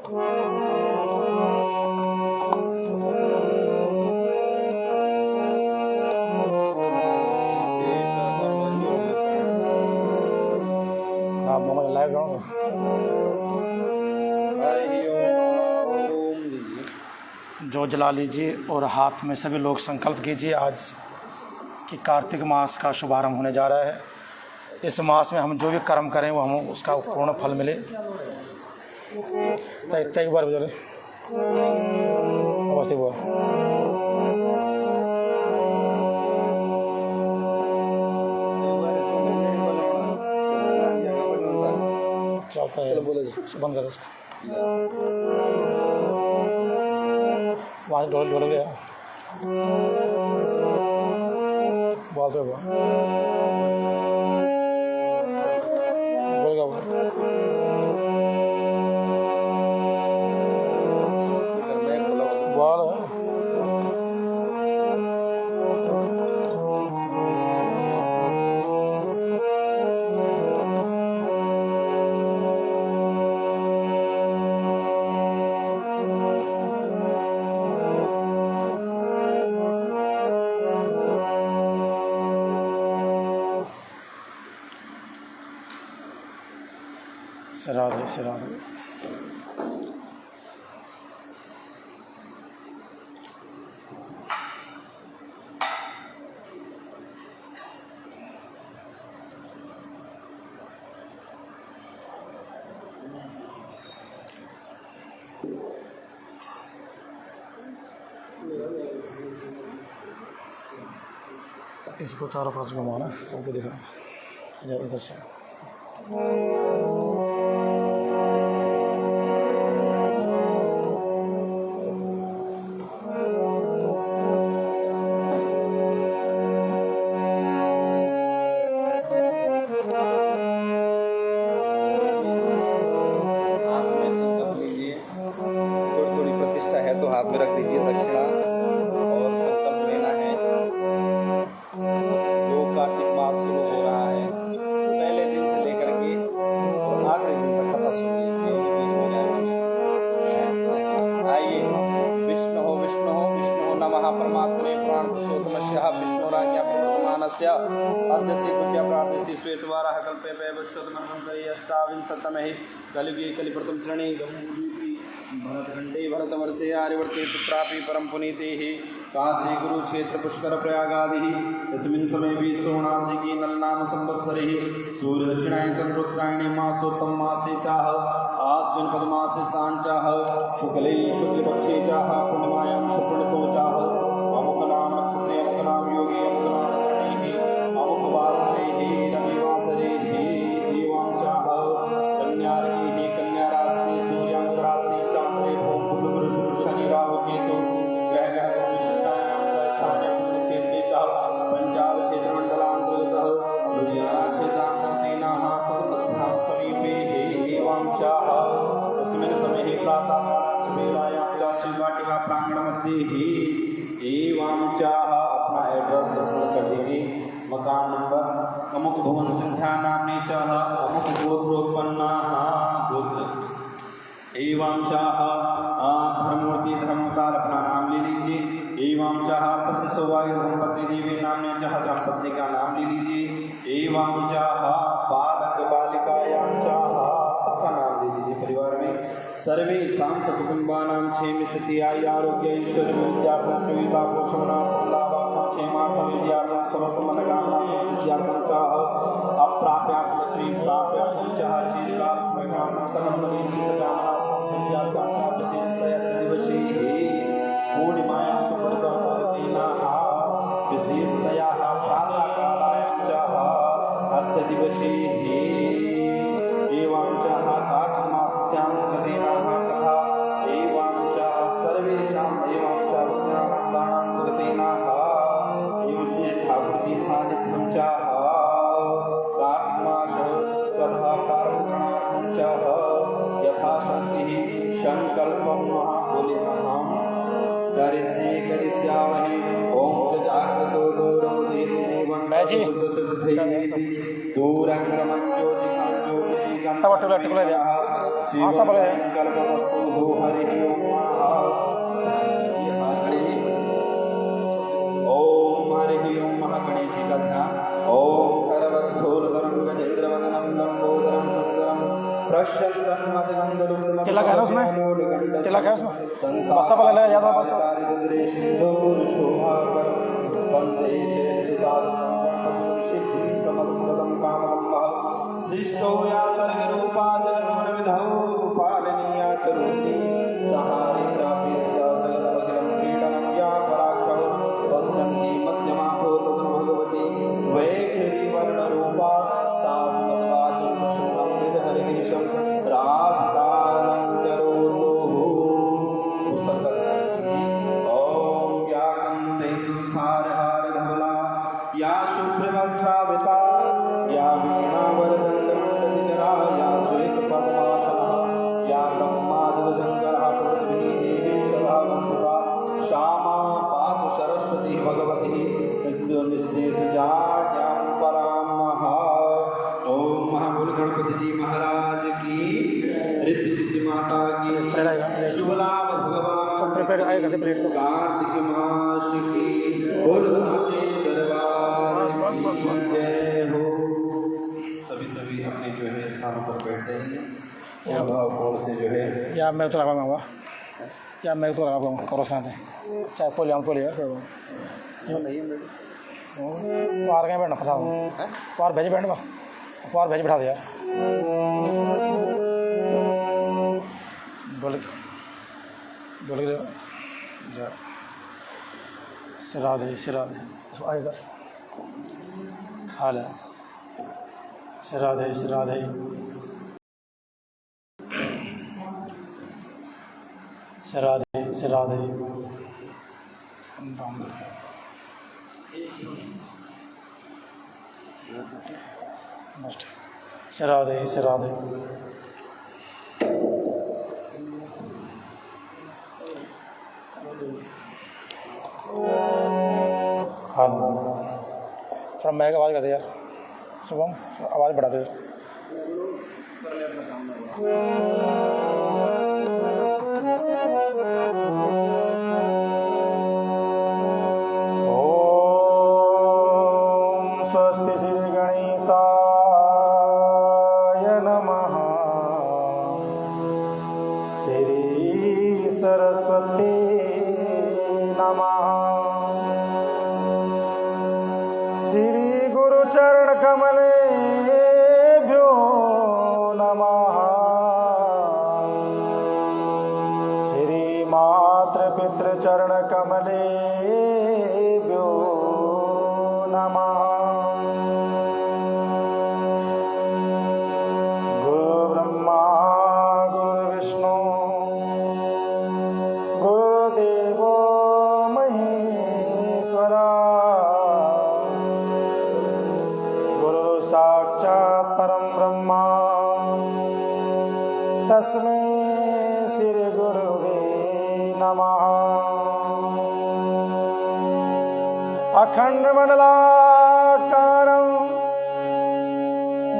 जो जला लीजिए और हाथ में सभी लोग संकल्प कीजिए आज कि कार्तिक मास का शुभारंभ होने जा रहा है। इस मास में हम जो भी कर्म करें वो हम उसका पूर्ण फल मिले। तो एक बार बोले अवश्य बोल चलता है, बंद कर उसको वहाँ डोल डोल गया बोल दो बोलेगा बोल राधे राधे। इसको चारों पास घुमाना सबको दिखा इधर से। तो हाथ में रख दीजिए दक्षिणा और संकल्प लेना है। जो कार्तिक मास शुरू हो रहा है पहले दिन से लेकर के और आखिरी दिन तक कथा सुनिए। आइए विष्णु नमः परमात्मने प्राण पुरुषोत्तमस्यः विष्णुराज्ञा प्रवर्तमानस्य अर्धस्य कृत्या प्रार्थस्य श्वेतवाराः कल्पे वैवस्वतमन्वन्तरे अष्टाविंशतमे कलियुगे कलिप्रथम चरणे भरतखंडे भरतवर्षे आर्यवर्ते तत्रापि परम पुनीते काशी कुरुक्षेत्र पुष्कर प्रयागादि यस्मिन् समये विश्वनाशिकी नलनाम संवत्सरे सूर्य दक्षिणायन चंद्रोत्तरायणे मासोत्तम मासे चाह आश्विन पद्मासे तांचाह शुक्ले शुक्लपक्षे चाह पूर्णिमायां शुक्लतो चाह अमुक नाम नक्षत्रे अमुक नाम योगे अमुक नाम गणे अमुक वासरे रविवासरे एवं चाह कन्यार्गे कन्या रास्ते सूर्यांगरास्ते चांद्रे ओम बुध गुरु शुक्र शनि राहु केतु ग्रह ग्रह विशिष्टायां स्थाने क्षेत्रे चाह पंजाब क्षेत्र मंडलांतर्गतः लुधियाना क्षेत्रांतर्गतेनाः सर्वतथां समीपे एवं चाह तस्मिन् समये प्रातः सवेलायां च शिववाटिका प्रांगण मध्ये एवं चाह अपना एड्रेस कर दीजिए। मकान नंबर अमुक भवन संख्या नामने चाह अमुक गोत्रोत्पन्नाः गोत्र एवं चाह धर्ममूर्ति धर्मकार अपना नाम ले लीजिए। एवं चाह तस्य सौभाग्य धर्मपत्नी देवी नामने चाह धर्मपत्नी का नाम ले लीजिए। एवं चाह बालक बालिकायां चाह सबका नाम ले लीजिए। परिवार में सर्वे शाम सकुटुंबानां क्षेम स्थिति आयु आरोग्य ऐश्वर्य विद्यार्थं कविता पोषणार्थं लाभार्थं क्षेमार्थं विद्यार्थं समस्त मनोकामना सिद्ध्यार्थं चाह अप्राप्यार्थं लक्ष्मी प्राप्यार्थं चाह चिरकाल स्मरणार्थं सकलमनीं सिद्धकामना संसिद्ध्यार्थं चाह विशेषतया दिवसे पूर्णिमायां सुकृतोत्पन्नाः विशेषतया प्रातःकालायां चाह अद्य दिवसे एवं चाह कार्तिक मासस्यां कृतेनाः कथा एवं चाह सर्वेषां एवं च रुद्राणां कृतेनाः एवं से ठाकुर जी सानिध्यं चाह कार्तिक मास कथा पारणार्थं चाह यथाशक्तिः संकल्पं बोले अहं करिष्यामहे ओम जाग्रतो दूरं देहि देवं शुद्ध सिद्धैः दूरं गमं ज्योतिकां ज्योतिकां सब टिकला दिया। हाँ सब बोले ओम हरि ओम महागणेश का ध्यान। ओम करवस्थूलधरं गजेंद्रवदनं लंबोदरं सुंदरं प्रशस्तं मदगंधलुब्धं तिलक है ना उसमें, तिलक है उसमें, बस्ता पर ले याद बस्ता सिंदूर शोभाकर वंदे शेषदासं सिद्धि कमलप्रदं कामदं सृष्टो या सर्गरूपा जगन्मनविधौ पालनीया चरूपी सहारे चाप्यस्य जगदमखिलं क्रीडनं या पराक्षः पश्यन्ति मध्यमाथो तत्र भगवती वैखरी वर्णरूपा सास्मद्वाचं प्रसन्नं हरिगिरिशं राधिकानं करोतु। पुस्तक ओम व्याकन्ते तुषारहारधवला या शुभ्रवस्त्रावृता या वीणावरदण्डमण्डलिधरा या श्वेतपद्मासना या ब्रह्मासुरशङ्करः पृथ्वी देवी सदा वन्दिता श्यामा पातु सरस्वती भगवती निःशेषजाड्यां परामः। ओम महाबोल गणपति जी महाराज की, रिद्धि सिद्धि माता की, शुभ लाभ भगवान कार्तिक मास की, बोल साचे दरबार की जय हो। सभी अपने जो है स्थानों पर बैठते हैं और भाव से जो है या मैं तो लगाऊंगा, या मैं तो लगाऊंगा क्रॉस खाते चाहे पोलिया पोलिया पार कहीं बैठना फंसा पार भेज बैठना पार भेज बैठा दिया बोले बोले सिरा दे आएगा खा ले सिरा दे सिरा दे हाँ थोड़ा मैं आवाज़ कर दे यार शुभम आवाज़ बढ़ा दे ओम स्वस्ति श्री गणेशाय नमः श्री सरस्वती नमः श्री गुरु चरण कमलेभ्यो नमः श्री मातृ पितृ चरण कमलेभ्यो नमः गुरु ब्रह्मा गुरु विष्णु गुरुदेवो महेश्वरा साक्षात् परम ब्रह्मा तस्मै श्री गुरुवे नमः। अखंड मंडलाकारं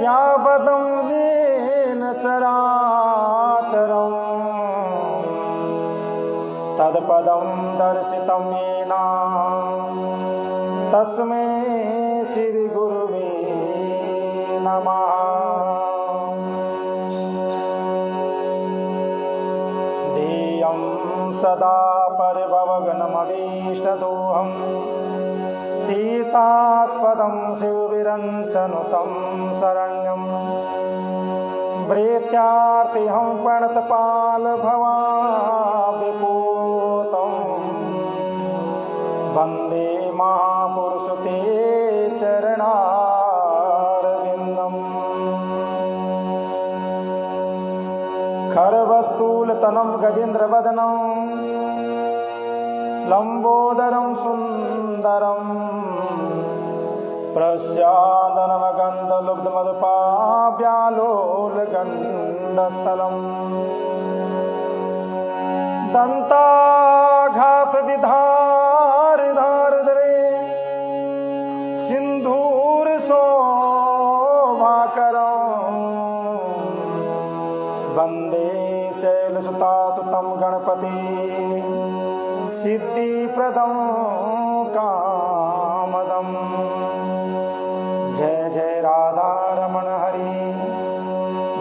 व्यापदं येन चराचरं तत्पदं दर्शितं येन तस्मै श्री गुरुवे नमः। ध्येयं सदा परिभवघ्नमभीष्टदोहं तीर्थास्पदं शिवविरञ्चनुतं शरण्यं प्रेत्यार्तिहं प्रणतपालभवाब्धिपूतं वन्दे महापुरुष ते चरणारविन्दम्। खरवस्तूलतनं गजेन्द्रवदनं लंबोदरं सुन्दरं प्रस्यादनमगन्धलुब्धमदपाव्यालोलगण्डस्थलं दन्ताघातविधारिधारधरे सिन्धूरशोभाकरं वन्दे शैलसुतासुतं गणपति सिद्धिप्रदं कामदं। जय जय राधा रमण हरि,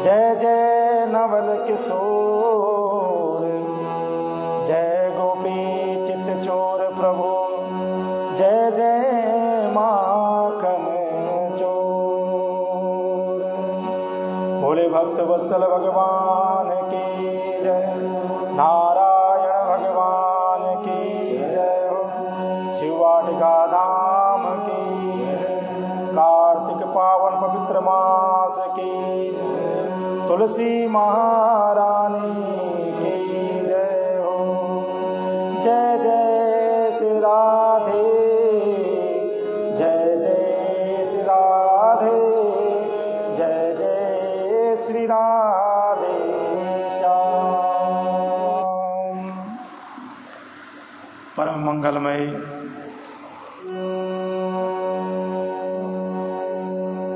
जय जय नवल किशोर, जय गोपी चित चोर प्रभु, जय जय माखन चोर। भोले भक्त वत्सल भगवान की जय, नारायण भगवान की जय हो, शिव वाटिका धाम की जय, कार्तिक पावन पवित्र मास की जय, तुलसी महारानी की जय हो। जय जय श्री राधे, जय जय श्री राधे, जय जय श्री राधे श्याम। परम मंगलमय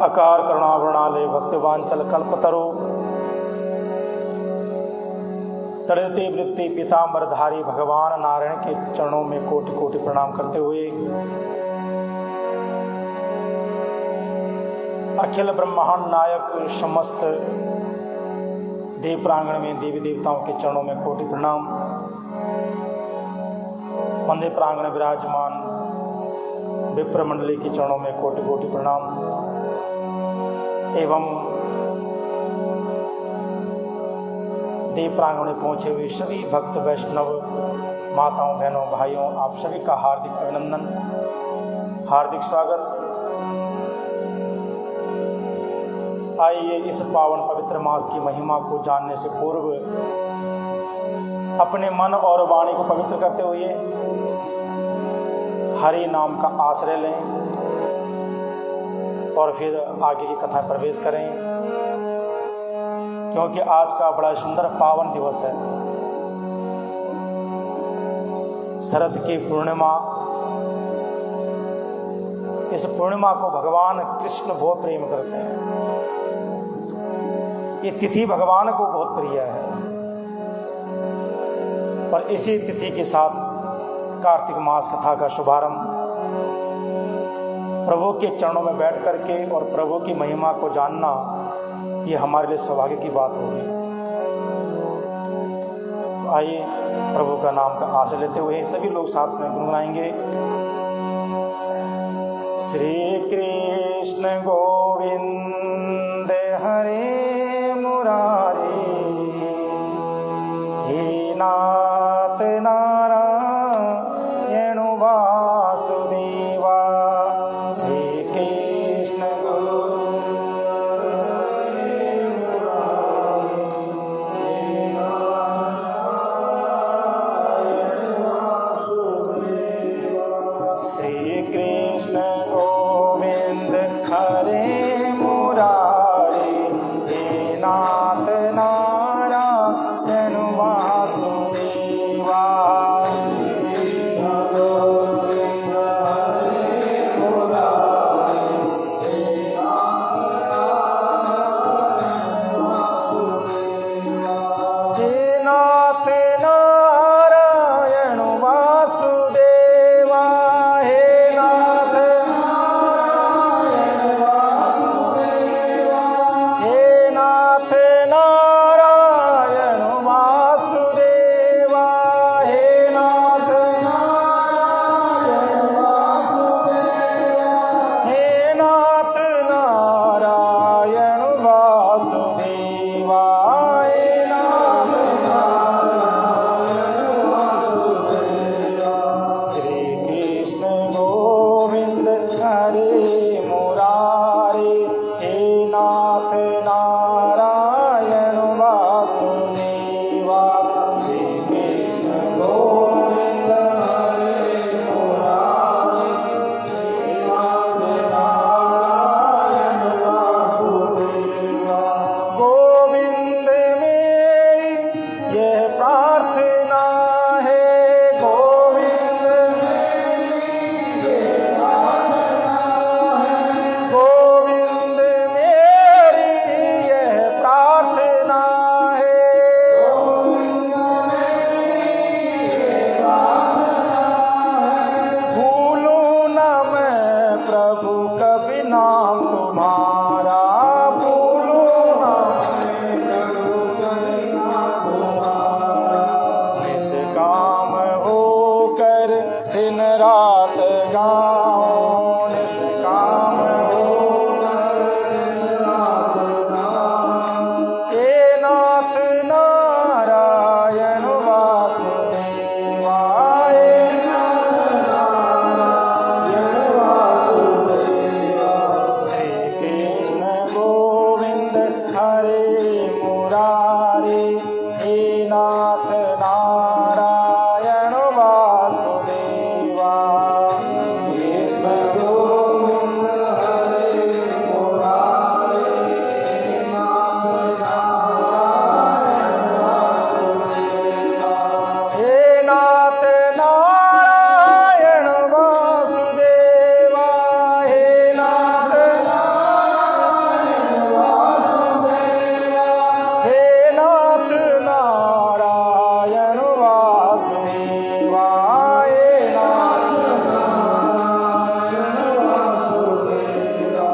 अकार करुणा वृणालय भक्तिवांचल कल्पतरु तड़ते वृत्ति पीतांबरधारी भगवान नारायण के चरणों में कोटि कोटि प्रणाम करते हुए अखिल ब्रह्मांड नायक समस्त देव प्रांगण में देवी देवताओं के चरणों में कोटि प्रणाम। मंदिर प्रांगण विराजमान विप्र मंडली के चरणों में कोटि कोटि प्रणाम एवं देव प्रांगण में पहुंचे हुए सभी भक्त वैष्णव माताओं बहनों भाइयों, आप सभी का हार्दिक अभिनंदन, हार्दिक स्वागत। आइए इस पावन पवित्र मास की महिमा को जानने से पूर्व अपने मन और वाणी को पवित्र करते हुए हरि नाम का आश्रय लें और फिर आगे की कथा प्रवेश करें, क्योंकि आज का बड़ा सुंदर पावन दिवस है। शरद की पूर्णिमा, इस पूर्णिमा को भगवान कृष्ण बहुत प्रेम करते हैं। ये तिथि भगवान को बहुत प्रिय है और इसी तिथि के साथ कार्तिक मास कथा का शुभारंभ प्रभु के चरणों में बैठ करके और प्रभु की महिमा को जानना, ये हमारे लिए सौभाग्य की बात होगी। तो आइए प्रभु का नाम का आश्रय लेते हुए सभी लोग साथ में गुनगुनाएंगे। श्री कृष्ण गोविंद हरे मुरारी, हे नाथ नारायण वासुदेवा। श्री कृष्ण श्री कृष्ण गोविंद हरे मुरारी, हे नाथ नारायण वासुदेवा। हे नाथ नारायण वासुदेवा, हे नाथ नारायण वासुदेवा, हे नाथ नारायण मुरारी, हे नाथ नारायण वासुदेवा। कृष्ण गोविंद हरे मुरारी, हे नाथ नारायण वासुदेवा। हे नाथ नारायण वासुदेवा, हे नाथ नारायण वासुदेवा, हे नाथ नारायण वासुदेवा, हे नाथ नारायण वासुदेवा।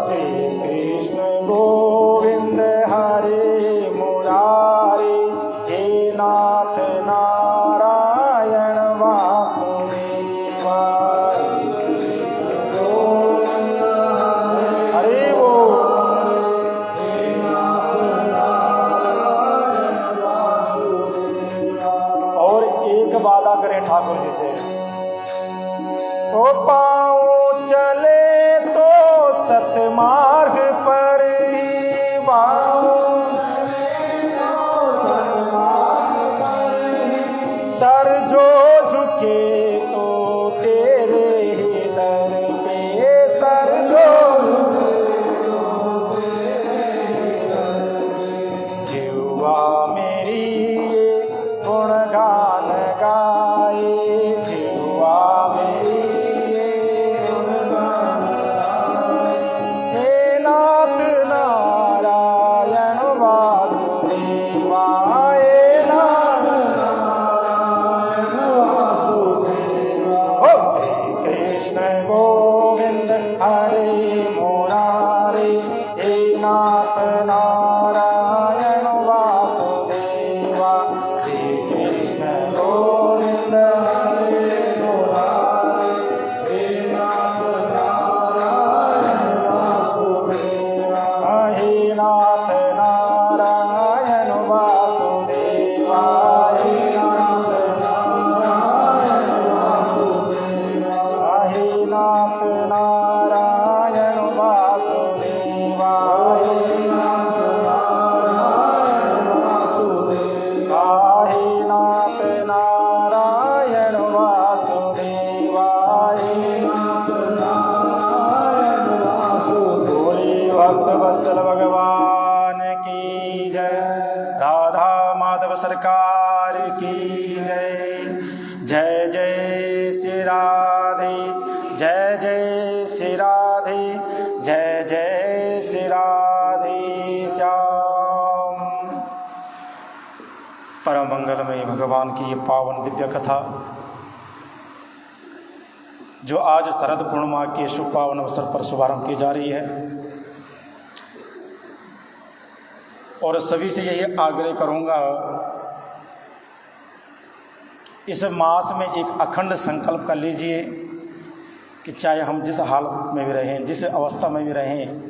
श्री कृष्ण गोविंद हरे मुरारी, हे नाथ नारायण वासुदेवा। हरे बोल। और एक वादा करें ठाकुर जी से, ओ पाँव चले तो सतमार्ग पर ही, पाँव सर जो झुके तो तेरे ही दर पे, सर जो जिह्वा मेरी ये गुणगान गाए, जिह्वा मेरी ये गुणगान गाए। हे नाथ नारायण वासुदेवा, हे नाथ नारायण वासुदेवा। हो श्री कृष्ण गोविंद हरे मुरारी, हे नाथ नारायण वासुदेवा। श्री कृष्ण गोविंद हरे मुरारी, हे नाथ नारायण वासुदेवा। हे नाथ नारायण वासुदेवा, हे नाथ नारायण वासुदेवा, हे नाथ नारायण वासुदेवा, हे नाथ नारायण वासुदेवा, हे नाथ नारायण वासुदेवा, हे नाथ नारायण वासुदेवा। बोले भक्त वत्सल भगवान की जय, राधा माधव सरकार की जय। जय जय श्री राधे, जय जय श्री राधे, जय जय श्री राधे श्याम। परम मंगलमय भगवान की ये पावन दिव्य कथा जो आज शरद पूर्णिमा के शुभ पावन अवसर पर शुभारंभ की जा रही है, और सभी से यही आग्रह करूंगा, इस मास में एक अखंड संकल्प कर लीजिए कि चाहे हम जिस हालत में भी रहें, जिस अवस्था में भी रहें,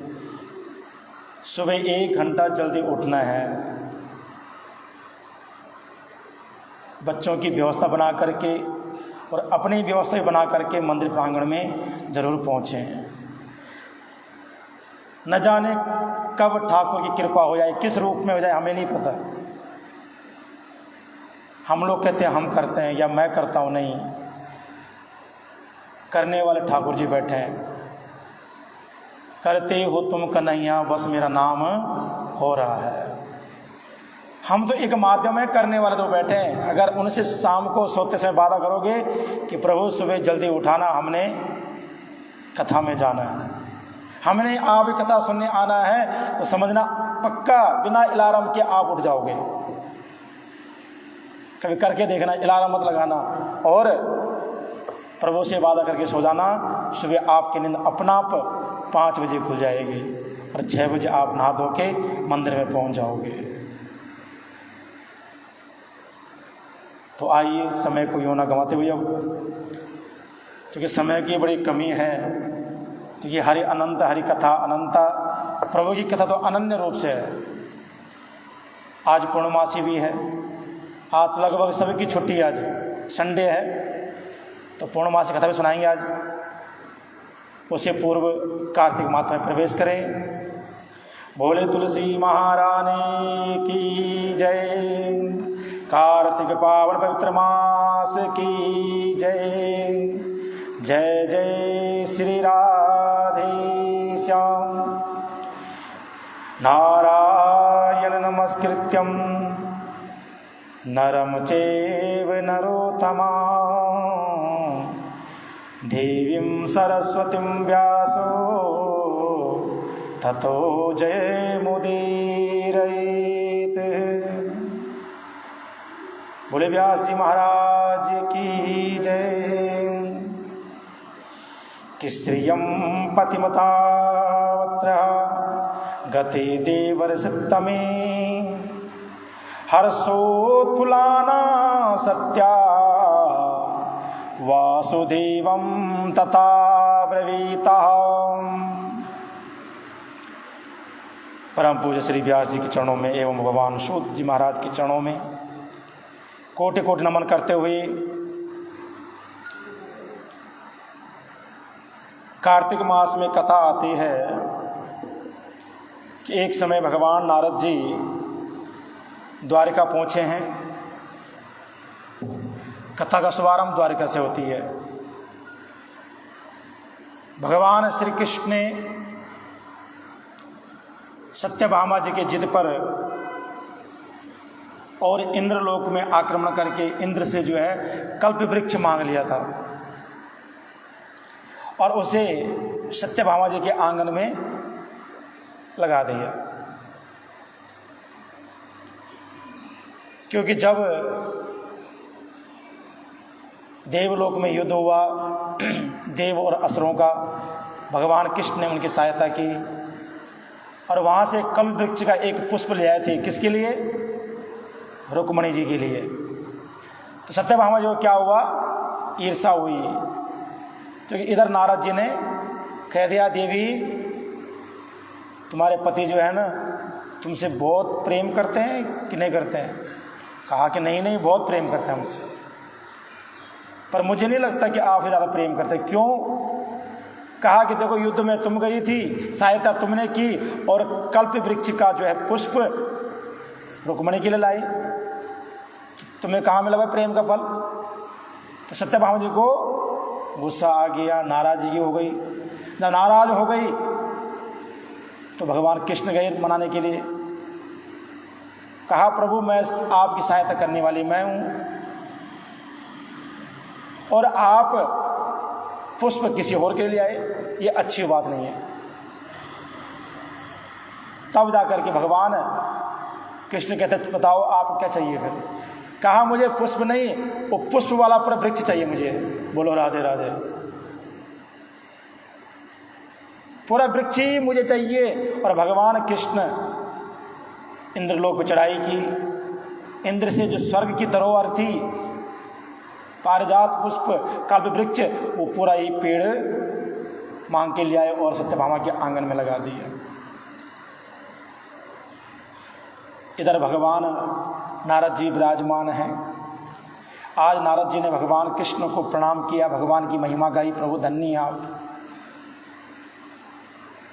सुबह 1 घंटा जल्दी उठना है, बच्चों की व्यवस्था बना करके और अपनी व्यवस्था भी बना करके मंदिर प्रांगण में जरूर पहुँचें। न जाने कब ठाकुर की कृपा हो जाए, किस रूप में हो जाए, हमें नहीं पता। हम लोग कहते हैं हम करते हैं या मैं करता हूँ, नहीं, करने वाले ठाकुर जी बैठे हैं। करते हो तुम कन्हैया, बस मेरा नाम हो रहा है। हम तो एक माध्यम है, करने वाले तो बैठे हैं। अगर उनसे शाम को सोते समय वादा करोगे कि प्रभु सुबह जल्दी उठाना, हमने कथा में जाना है, हमने आप कथा सुनने आना है, तो समझना पक्का बिना अलार्म के आप उठ जाओगे। कभी करके देखना, अलार्म मत लगाना, और प्रभु से वादा करके सो जाना। सुबह आपकी नींद अपना आप 5 बजे खुल जाएगी और 6 बजे आप नहा धो के मंदिर में पहुंच जाओगे। तो आइए समय को यूँ ना गंवाते हुए, अब क्योंकि समय की बड़ी कमी है, तो ये हरि अनंत हरि कथा अनंता, प्रभु की कथा तो अनन्य रूप से है। आज पूर्णमासी भी है, आज लगभग सभी की छुट्टी है, आज संडे है, तो पूर्णमासी कथा भी सुनाएंगे आज। उससे पूर्व कार्तिक मास में प्रवेश करें। बोले तुलसी महारानी की जय। कार्तिक पावन पवित्र मास की जय। जय जय श्री राधे श्याम। नारायण नमस्कृत्यं नरं चैव नरोत्तमा देवीं सरस्वतीं व्यासो ततो जयमुदीरयेत्। बोले व्यास जी महाराज की जय। कि श्रियं पतिमतावत्र गते देवर्षितमे हर्षोत्फुल्लाना सत्या वासुदेवं तथा ब्रवीतः। परम पूज्य श्री व्यास जी के चरणों में एवं भगवान सूत जी महाराज के चरणों में कोटि कोटि नमन करते हुए कार्तिक मास में कथा आती है कि एक समय भगवान नारद जी द्वारिका पहुँचे हैं। कथा का शुभारंभ द्वारिका से होती है। भगवान श्री कृष्ण ने सत्यभामा जी के जिद पर और इंद्रलोक में आक्रमण करके इंद्र से जो है कल्प वृक्ष मांग लिया था और उसे सत्यभामा जी के आंगन में लगा दिया। क्योंकि जब देवलोक में युद्ध हुआ देव और असुरों का, भगवान कृष्ण ने उनकी सहायता की और वहाँ से कल्प वृक्ष का एक पुष्प ले आए थे। किसके लिए? रुक्मणी जी के लिए। तो सत्यभामा जी को क्या हुआ? ईर्षा हुई। तो इधर नारद जी ने कह दिया, देवी तुम्हारे पति जो है ना तुमसे बहुत प्रेम करते हैं कि नहीं करते हैं? कहा कि नहीं नहीं बहुत प्रेम करते हैं हमसे, पर मुझे नहीं लगता कि आपसे ज़्यादा प्रेम करते। क्यों? कहा कि देखो युद्ध में तुम गई थी, सहायता तुमने की और कल्प वृक्ष का जो है पुष्प रुक्मणी के लिए लाई, तुम्हें कहाँ मिला प्रेम का फल? तो सत्यभामा जी को गुस्सा आ गया, नाराजगी हो गई। जब नाराज हो गई तो भगवान कृष्ण गए मनाने के लिए। कहा प्रभु मैं आपकी सहायता करने वाली मैं हूँ और आप पुष्प किसी और के लिए आए, ये अच्छी बात नहीं है। तब जाकर के भगवान कृष्ण कहते बताओ आपको क्या चाहिए फिर? कहा मुझे पुष्प नहीं, वो पुष्प वाला पूरा वृक्ष चाहिए मुझे। बोलो राधे राधे। पूरा वृक्ष ही मुझे चाहिए। और भगवान कृष्ण इंद्रलोक पर चढ़ाई की। इंद्र से जो स्वर्ग की धरोहर थी पारिजात पुष्प कल्प वृक्ष, वो पूरा ही पेड़ मांग के ले आए और सत्यभामा के आंगन में लगा दिया। इधर भगवान नारद जी विराजमान हैं। आज नारद जी ने भगवान कृष्ण को प्रणाम किया, भगवान की महिमा गाई। प्रभु धन्य आप।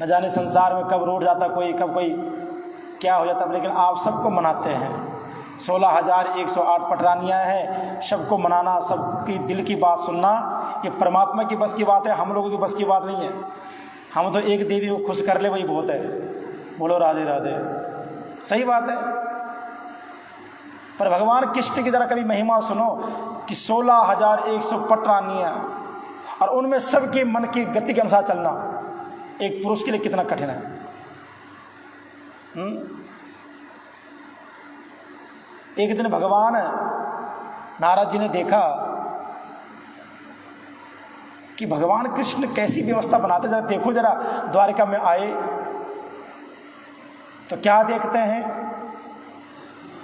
न जाने संसार में कब रूठ जाता कोई, कब कोई क्या हो जाता, लेकिन आप सबको मनाते हैं। 16,108 पटरानियाँ हैं, सबको मनाना, सबकी दिल की बात सुनना, ये परमात्मा की बस की बात है, हम लोगों की बस की बात नहीं है। हम तो एक देवी को खुश कर ले वही बहुत है। बोलो राधे राधे। सही बात है। पर भगवान कृष्ण की जरा कभी महिमा सुनो कि 16,100 पटरानियाँ और उनमें सबके मन की गति के अनुसार चलना एक पुरुष के लिए कितना कठिन है। एक दिन भगवान नारद जी ने देखा कि भगवान कृष्ण कैसी व्यवस्था बनाते, जरा देखो जरा। द्वारिका में आए तो क्या देखते हैं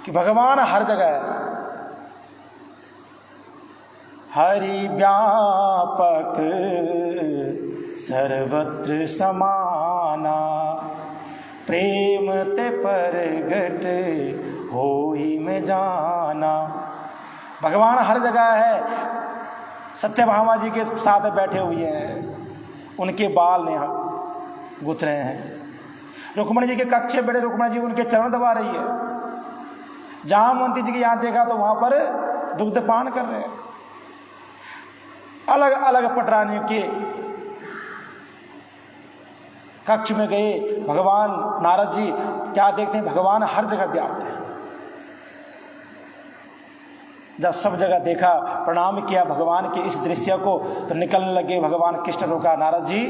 कि भगवान हर जगह है। हरि व्यापक सर्वत्र समाना, प्रेम ते परगट होई में जाना। भगवान हर जगह है। सत्यभामा जी के साथ बैठे हुए हैं, उनके बाल यहाँ गुथ रहे हैं। रुक्मणी जी के कक्ष में बैठे रुक्मणी जी उनके चरण दबा रही है। जामवंती जी के यहाँ देखा तो वहां पर दुग्ध पान कर रहे हैं। अलग अलग पटरानियों के कक्ष में गए भगवान नारद जी, क्या देखते हैं, भगवान हर जगह व्याप्त है। जब सब जगह देखा, प्रणाम किया भगवान के इस दृश्य को, तो निकलने लगे। भगवान कृष्ण रोका, नारद जी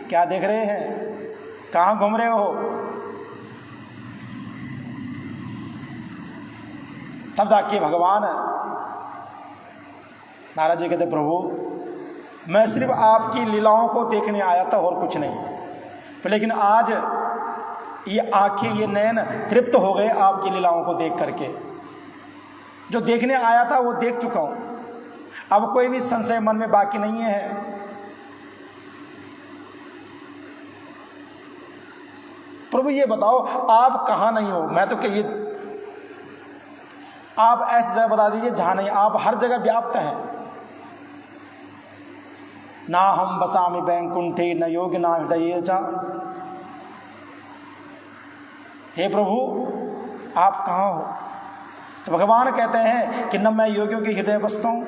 क्या देख रहे हैं, कहाँ घूम रहे हो? तब जाके भगवान नारद जी कहते, प्रभु मैं सिर्फ आपकी लीलाओं को देखने आया था और कुछ नहीं, लेकिन आज ये आंखें, ये नयन तृप्त हो गए आपकी लीलाओं को देख करके। जो देखने आया था वो देख चुका हूं, अब कोई भी संशय मन में बाकी नहीं है। प्रभु ये बताओ आप कहां नहीं हो? मैं तो कहिए आप ऐसी जगह बता दीजिए जहां नहीं, आप हर जगह व्याप्त हैं। ना हम बसामि बैकुंठे न योगी ना हृदय चा। हे प्रभु आप कहाँ हो? तो भगवान कहते हैं कि न मैं योगियों के हृदय बसता हूं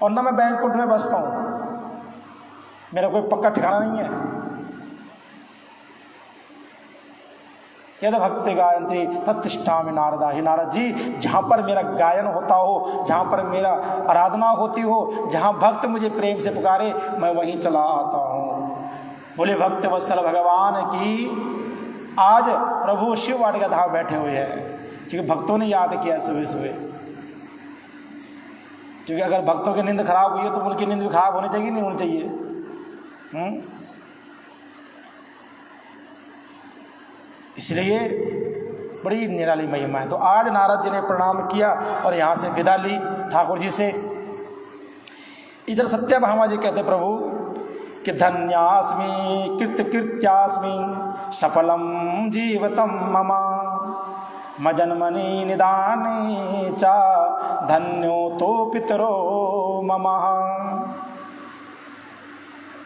और न मैं बैकुंठ में बसता हूं, मेरा कोई पक्का ठिकाना नहीं है। यद भक्ति गायत्री तत्तिष्ठामि नारदा। ही नारद जी, जहाँ पर मेरा गायन होता हो, जहाँ पर मेरा आराधना होती हो, जहाँ भक्त मुझे प्रेम से पुकारे, मैं वहीं चला आता हूँ। बोले भक्त वत्सल भगवान की। आज प्रभु शिव वाटिका धाम बैठे हुए हैं, क्योंकि भक्तों ने याद किया सुबह सुबह। क्योंकि अगर भक्तों की नींद खराब हुई है तो उनकी नींद भी खराब होनी चाहिए, नहीं होनी चाहिए? इसलिए बड़ी निराली महिमा है। तो आज नारद जी ने प्रणाम किया और यहाँ से विदा ली ठाकुर जी से। इधर सत्यभामा जी कहते प्रभु कि धन्यास्मि कृत्यास्मि सफलम जीवतम ममा मजन्मनि निदाने चा धन्यो तो पितरो ममा।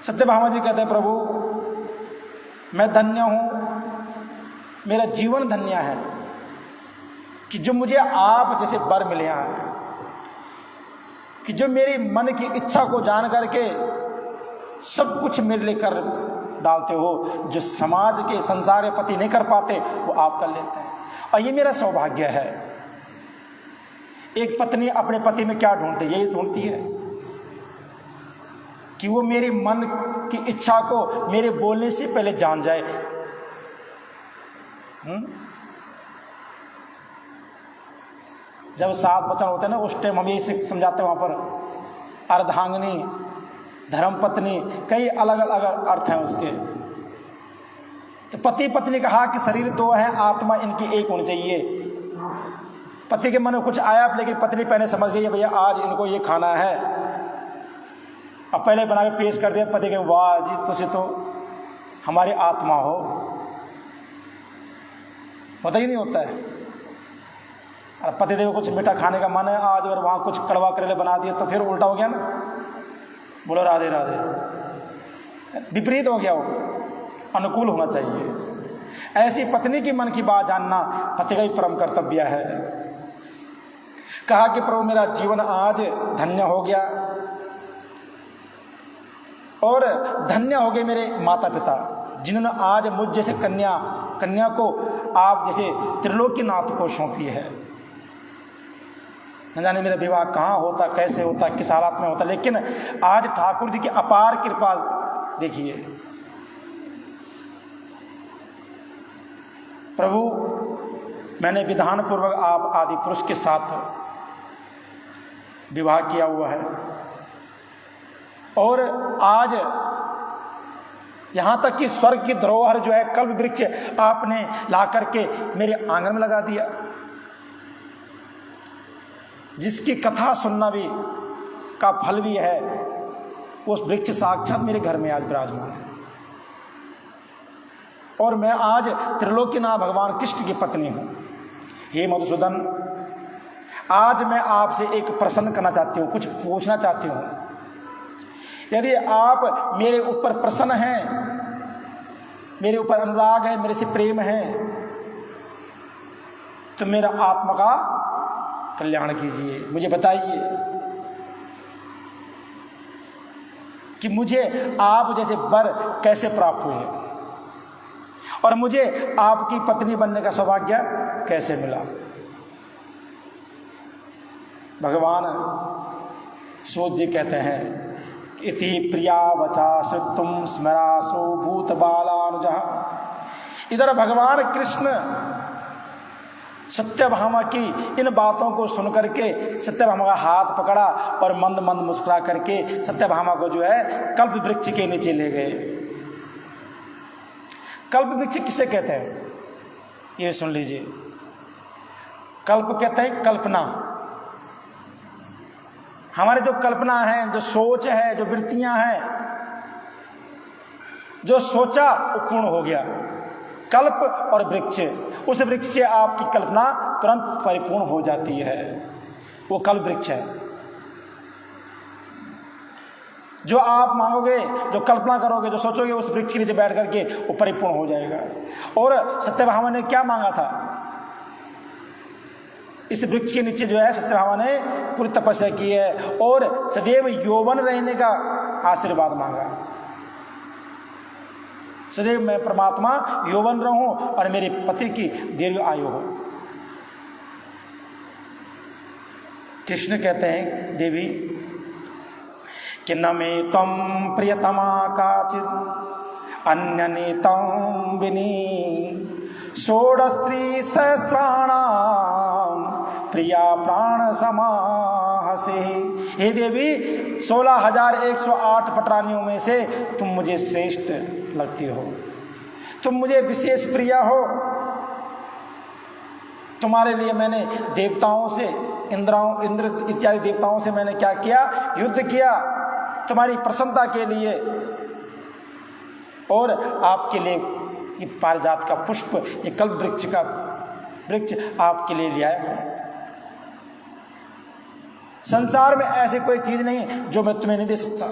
सत्यभामा जी कहते प्रभु मैं धन्य हूँ, मेरा जीवन धन्य है कि जो मुझे आप जैसे वर मिले हैं, कि जो मेरी मन की इच्छा को जान करके सब कुछ मेरे लिए कर डालते हो। जो समाज के संसार के पति नहीं कर पाते वो आप कर लेते हैं, और ये मेरा सौभाग्य है। एक पत्नी अपने पति में क्या ढूंढती है? यही ढूंढती है कि वो मेरे मन की इच्छा को मेरे बोलने से पहले जान जाए। जब 7 वचन होते हैं ना, उस टाइम हम यही समझाते हैं। वहां पर अर्धांगिनी, धर्मपत्नी, कई अलग अलग अर्थ हैं उसके। तो पति पत्नी कहा कि शरीर 2 है, आत्मा इनकी एक होनी चाहिए। पति के मन में कुछ आया, लेकिन पत्नी पहले समझ गई भैया आज इनको ये खाना है, अब पहले बना के पेश कर दिया। पति के वाह जी तुझे तो हमारी आत्मा हो, पता ही नहीं होता है। और पति देव कुछ मीठा खाने का मन है आज, और वहाँ कुछ कड़वा करेले बना दिए तो फिर उल्टा हो गया ना। बोलो राधे राधे, विपरीत हो गया। वो अनुकूल होना चाहिए। ऐसी पत्नी की मन की बात जानना पति का ही परम कर्तव्य है। कहा कि प्रभु मेरा जीवन आज धन्य हो गया, और धन्य हो गए मेरे माता पिता, जिन्होंने आज मुझ जैसे कन्या को आप जैसे त्रिलोकीनाथ को सौंपी है। न जाने मेरा विवाह कहाँ होता, कैसे होता, किस हालात में होता, लेकिन आज ठाकुर जी की अपार कृपा देखिए। प्रभु मैंने विधान पूर्वक आप आदि पुरुष के साथ विवाह किया हुआ है, और आज यहाँ तक कि स्वर्ग की धरोहर जो है कल्प वृक्ष आपने ला करके मेरे आंगन में लगा दिया, जिसकी कथा सुनना भी का फल भी है। उस वृक्ष साक्षात मेरे घर में आज विराजमान है, और मैं आज त्रिलोकीनाथ भगवान कृष्ण की पत्नी हूँ। हे मधुसूदन, आज मैं आपसे एक प्रश्न करना चाहती हूँ, कुछ पूछना चाहती हूँ। यदि आप मेरे ऊपर प्रसन्न हैं, मेरे ऊपर अनुराग है, मेरे से प्रेम है, तो मेरा आत्मा का कल्याण कीजिए। मुझे बताइए कि मुझे आप जैसे वर कैसे प्राप्त हुए और मुझे आपकी पत्नी बनने का सौभाग्य कैसे मिला। भगवान सूत जी कहते हैं, इति प्रिया वचा श्रुतुम स्मरासो भूत बालानुजा। इधर भगवान कृष्ण सत्यभामा की इन बातों को सुनकर के सत्यभामा का हाथ पकड़ा और मंद मंद मुस्कुरा करके सत्यभामा को जो है कल्प वृक्ष के नीचे ले गए। कल्प वृक्ष किसे कहते हैं ये सुन लीजिए। कल्प कहते हैं कल्पना। हमारे जो कल्पना है, जो सोच है, जो वृत्तियां हैं, जो सोचा वो पूर्ण हो गया। कल्प और वृक्ष, उस वृक्ष से आपकी कल्पना तुरंत परिपूर्ण हो जाती है, वो कल्प वृक्ष है। जो आप मांगोगे, जो कल्पना करोगे, जो सोचोगे, उस वृक्ष के नीचे बैठ करके वो परिपूर्ण हो जाएगा। और सत्यभामा ने क्या मांगा था? इस वृक्ष के नीचे जो है सत्यभामा ने पूरी तपस्या की है और सदैव यौवन रहने का आशीर्वाद मांगा। सदैव मैं परमात्मा यौवन रहूं और मेरे पति की दीर्घ आयु हो। कृष्ण कहते हैं देवी कि न मे तम प्रियतमा काचित अन्य नेतम विनी षोडस्त्री सहस्राणाम प्रिया प्राण समाहसे। हे देवी, 16,108 पटरानियों में से तुम मुझे श्रेष्ठ लगती हो, तुम मुझे विशेष प्रिय हो। तुम्हारे लिए मैंने देवताओं से, इंद्र इत्यादि देवताओं से मैंने क्या किया? युद्ध किया तुम्हारी प्रसन्नता के लिए। और आपके लिए ये पारिजात का पुष्प, ये कल्प वृक्ष का वृक्ष आपके लिए ले आया हूं। संसार में ऐसी कोई चीज नहीं जो मैं तुम्हें नहीं दे सकता।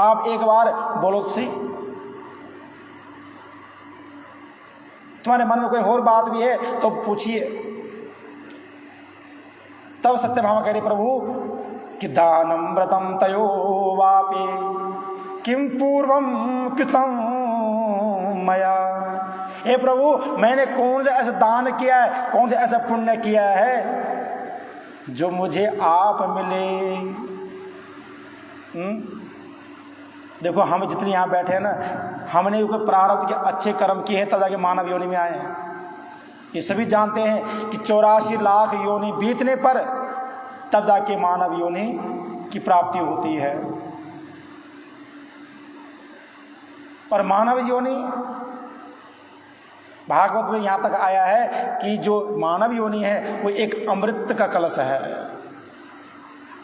आप एक बार बोलो तो सही, तुम्हारे मन में कोई और बात भी है तो पूछिए। तब सत्यभामा कह रही, प्रभु कि दानम व्रतम तयो वापे किम पूर्वम कृतम मया। हे प्रभु, मैंने कौन सा ऐसा दान किया है, कौन सा ऐसा पुण्य किया है जो मुझे आप मिले। देखो, हम जितने यहाँ बैठे हैं ना, हमने कोई प्रारब्ध के अच्छे कर्म किए हैं तब जाके मानव योनि में आए हैं। ये सभी जानते हैं कि 84 लाख योनि बीतने पर तब जाके मानव योनि की प्राप्ति होती है। और मानव योनि भागवत में यहाँ तक आया है कि जो मानव योनि है वो एक अमृत का कलश है।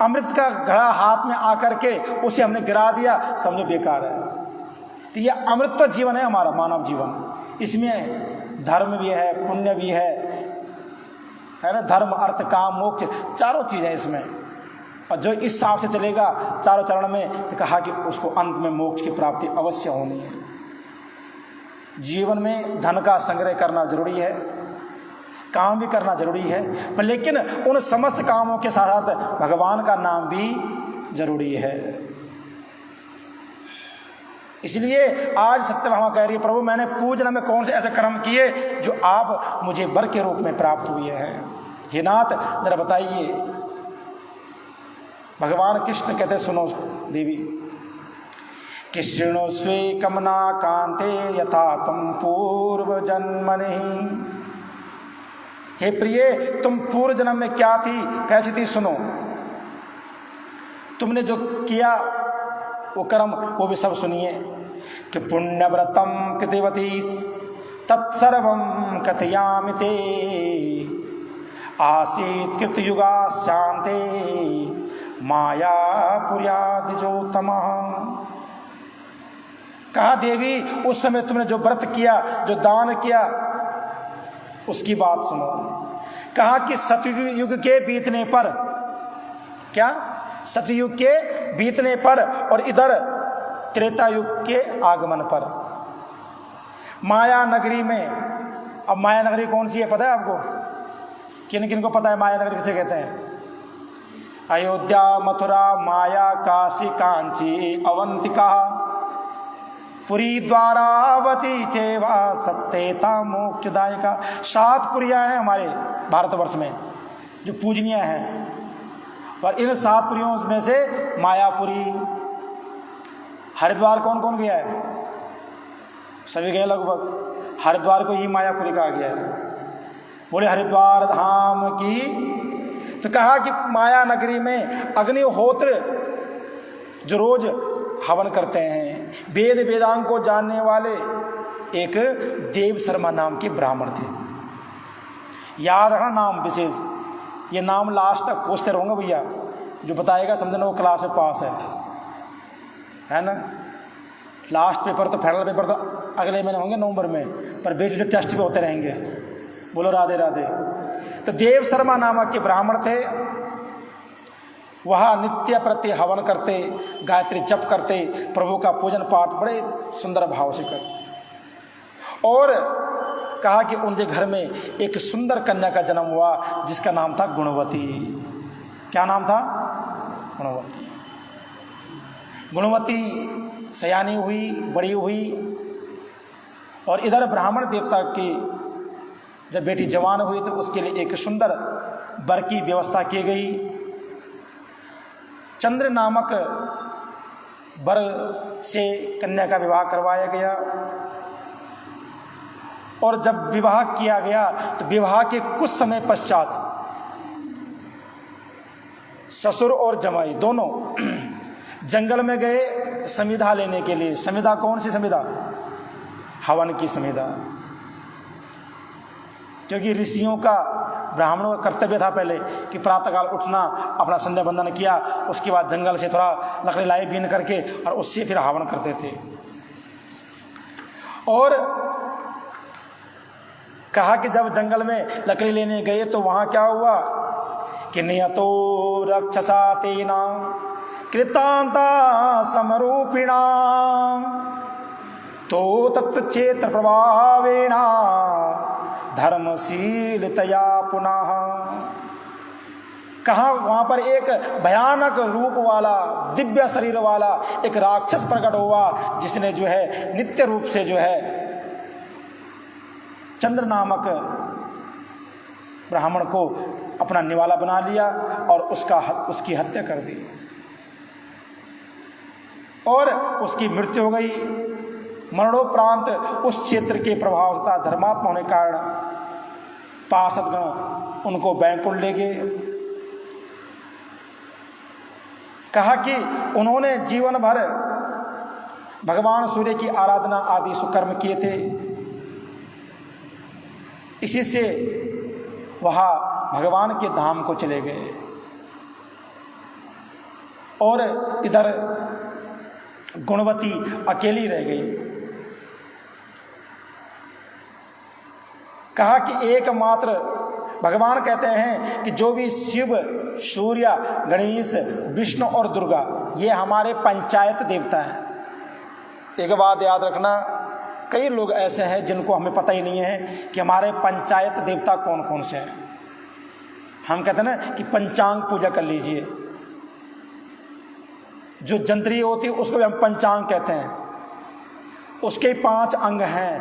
अमृत का घड़ा हाथ में आकर के उसे हमने गिरा दिया, समझो बेकार है। तो ये अमृत तो जीवन है हमारा मानव जीवन। इसमें धर्म भी है, पुण्य भी है ना। धर्म, अर्थ, काम, मोक्ष, चारों चीज़ है इसमें। और जो इस हिसाब से चलेगा चारों चरण में, तो कहा कि उसको अंत में मोक्ष की प्राप्ति अवश्य होनी है। जीवन में धन का संग्रह करना जरूरी है, काम भी करना जरूरी है, पर लेकिन उन समस्त कामों के साथ साथ भगवान का नाम भी जरूरी है। इसलिए आज सत्यभामा कह रही है, प्रभु मैंने पूजन में कौन से ऐसे कर्म किए जो आप मुझे वर के रूप में प्राप्त हुए हैं। हे नाथ, जरा बताइए। भगवान कृष्ण कहते, सुनो देवी, कि शृणु स्वे कमना कांते यथा तुम पूर्व जन्मनि। हे प्रिय, तुम पूर्व जन्म में क्या थी, कैसी थी, सुनो। तुमने जो किया वो कर्म, वो भी सब सुनिए। कि पुण्यव्रतम कृतवती तत्सर्वं कथयामि ते आसीत् कृतयुगा शांते माया पुर्यादिजोत्तमः। कहा देवी, उस समय तुमने जो व्रत किया, जो दान किया, उसकी बात सुनो। कहा कि सतयुग के बीतने पर, क्या सतयुग के बीतने पर और इधर त्रेता युग के आगमन पर माया नगरी में, अब माया नगरी कौन सी है पता है आपको? किन किन को पता है माया नगरी किसे कहते हैं? अयोध्या, मथुरा, माया, काशी, कांची, अवंतिका, पुरी, द्वारावती, चेवा, सत्यता, मोक्षदायिका। 7 पुरियां हैं हमारे भारतवर्ष में जो पूजनीय हैं, और इन 7 पुरियों में से मायापुरी। हरिद्वार कौन कौन गया है? सभी गए लगभग। हरिद्वार को ही मायापुरी कहा गया है। बोले हरिद्वार धाम की। तो कहा कि माया नगरी में अग्निहोत्र जो रोज हवन करते हैं, वेद वेदांग को जानने वाले एक देव शर्मा नाम के ब्राह्मण थे। याद रखना नाम विशेष, ये नाम लास्ट तक पूछते रहूँगा भैया, जो बताएगा समझना वो क्लास में पास है ना। लास्ट पेपर तो फाइनल पेपर तो अगले महीने होंगे नवंबर में, पर बेच जो टेस्ट भी होते रहेंगे। बोलो राधे राधे। तो देव शर्मा नामक के ब्राह्मण थे, वह नित्य प्रति हवन करते, गायत्री जप करते, प्रभु का पूजन पाठ बड़े सुंदर भाव से करते। और कहा कि उनके घर में एक सुंदर कन्या का जन्म हुआ जिसका नाम था गुणवती। क्या नाम था? गुणवती। गुणवती सयानी हुई, बड़ी हुई, और इधर ब्राह्मण देवता की जब बेटी जवान हुई तो उसके लिए एक सुंदर वर की व्यवस्था की गई। चंद्र नामक वर से कन्या का विवाह करवाया गया, और जब विवाह किया गया तो विवाह के कुछ समय पश्चात ससुर और जमाई दोनों जंगल में गए समिधा लेने के लिए। समिधा कौन सी समिधा? हवन की समिधा। क्योंकि ऋषियों का, ब्राह्मणों का कर्तव्य था पहले कि प्रातःकाल उठना, अपना संध्या बंदन किया, उसके बाद जंगल से थोड़ा लकड़ी लाई बीन करके और उससे फिर हवन करते थे। और कहा कि जब जंगल में लकड़ी लेने गए तो वहां क्या हुआ कि नियतो रक्षसा तेना कृतांता समरूपिणा तो तत्क्षेत्र प्रभावेणा धर्मशीलतया पुनः। कहा वहां पर एक भयानक रूप वाला, दिव्य शरीर वाला एक राक्षस प्रकट हुआ, जिसने जो है नित्य रूप से जो है चंद्र नामक ब्राह्मण को अपना निवाला बना लिया और उसकी हत्या कर दी, और उसकी मृत्यु हो गई। मरणोपरांत उस क्षेत्र के प्रभाव तथा धर्मात्मा होने के कारण पार्षदगण उनको बैकुंठ ले गए। कहा कि उन्होंने जीवन भर भगवान सूर्य की आराधना आदि सुकर्म किए थे, इसी से वह भगवान के धाम को चले गए। और इधर गुणवती अकेली रह गई। कहा कि एकमात्र भगवान कहते हैं कि जो भी शिव, सूर्य, गणेश, विष्णु और दुर्गा ये हमारे पंचायत देवता हैं। एक बात याद रखना, कई लोग ऐसे हैं जिनको हमें पता ही नहीं है कि हमारे पंचायत देवता कौन कौन से हैं। हम कहते हैं ना कि पंचांग पूजा कर लीजिए, जो जंत्री होती है उसको भी हम पंचांग कहते हैं। उसके 5 अंग हैं,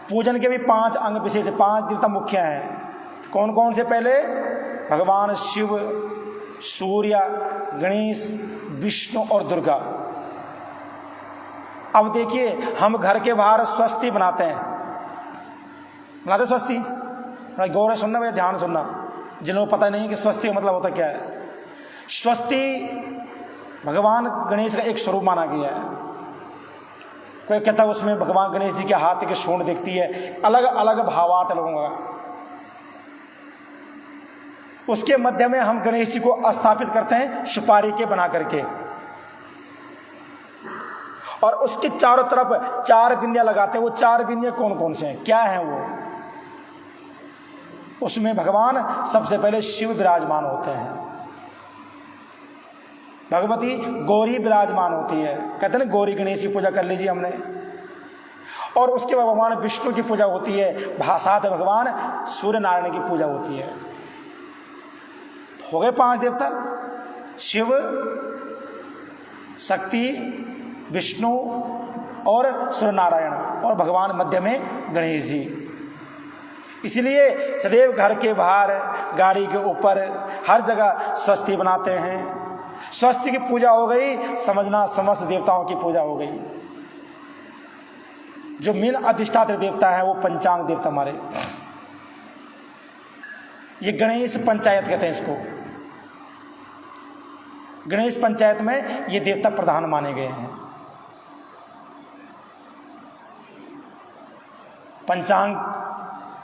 पूजन के भी 5 अंग विशेष, 5 देवता मुख्य हैं। कौन कौन से? पहले भगवान शिव, सूर्य, गणेश, विष्णु और दुर्गा। अब देखिए, हम घर के बाहर स्वस्ति बनाते हैं, बनाते स्वस्ति। गौर से सुनना भैया, ध्यान सुनना, जिन्होंने पता नहीं कि स्वस्ति का मतलब होता क्या है। स्वस्ति भगवान गणेश का एक स्वरूप माना गया है। कोई कहता है उसमें भगवान गणेश जी के हाथ के सूंड दिखती है, अलग अलग भावार्थ लोगों का। उसके मध्य में हम गणेश जी को स्थापित करते हैं सुपारी के बना करके, और उसके चारों तरफ 4 बिंदियां लगाते हैं। वो 4 बिंदियां कौन कौन से हैं, क्या हैं वो? उसमें भगवान सबसे पहले शिव विराजमान होते हैं। भगवती गौरी विराजमान होती है। कहते हैं ना गौरी गणेश की पूजा कर लीजिए हमने, और उसके बाद भगवान विष्णु की पूजा होती है, साथ में भगवान सूर्य नारायण की पूजा होती है। हो गए 5 देवता, शिव, शक्ति, विष्णु और सूर्य नारायण, और भगवान मध्य में गणेश जी। इसलिए सदैव घर के बाहर, गाड़ी के ऊपर, हर जगह स्वस्ति बनाते हैं। स्वस्ति की पूजा हो गई, समझना समस्त देवताओं की पूजा हो गई। जो मेन अधिष्ठात्र देवता है वो पंचांग देवता हमारे, ये गणेश पंचायत कहते हैं इसको। गणेश पंचायत में ये देवता प्रधान माने गए हैं। पंचांग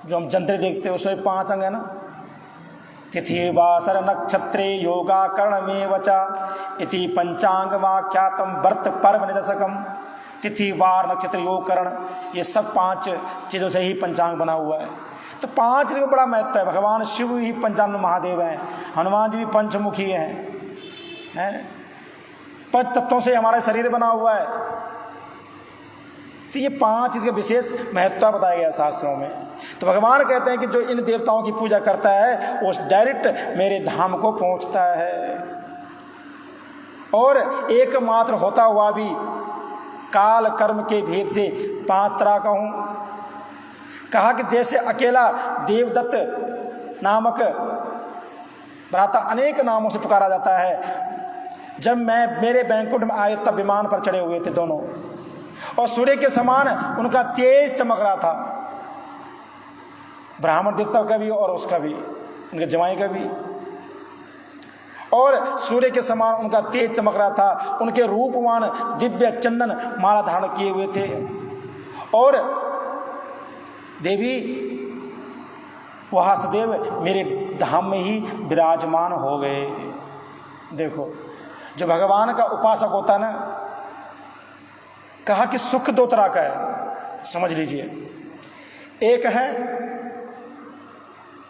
जो हम जंत्र देखते हैं उसमें 5 अंग है ना, तिथि वासर नक्षत्रे योगा कर्णमेव च इति पंचांग वाख्यातम व्रत पर्व निदशकम। तिथि वार नक्षत्र योग कर्ण, ये सब 5 चीज़ों से ही पंचांग बना हुआ है। तो 5 चीज़ों का बड़ा महत्व है। भगवान शिव ही पंचानन महादेव हैं, हनुमान जी भी पंचमुखी हैं, 5 तत्वों से हमारा शरीर बना हुआ है। तो ये 5 चीज़ का विशेष महत्व बताया गया शास्त्रों में। तो भगवान कहते हैं कि जो इन देवताओं की पूजा करता है वो डायरेक्ट मेरे धाम को पहुंचता है। और एकमात्र होता हुआ भी काल कर्म के भेद से 5 तरह का हूं। कहा कि जैसे अकेला देवदत्त नामक भ्राता अनेक नामों से पुकारा जाता है। जब मैं मेरे बैंकुट में आए तब विमान पर चढ़े हुए थे दोनों, और सूर्य के समान उनका तेज चमक रहा था, ब्राह्मण देवता का भी और उसका भी, उनके जवाई का भी। और सूर्य के समान उनका तेज चमक रहा था। उनके रूपवान दिव्य चंदन माला धारण किए हुए थे। और देवी वहाँ सदैव मेरे धाम में ही विराजमान हो गए। देखो, जो भगवान का उपासक होता है ना, कहा कि सुख 2 तरह का है, समझ लीजिए। एक है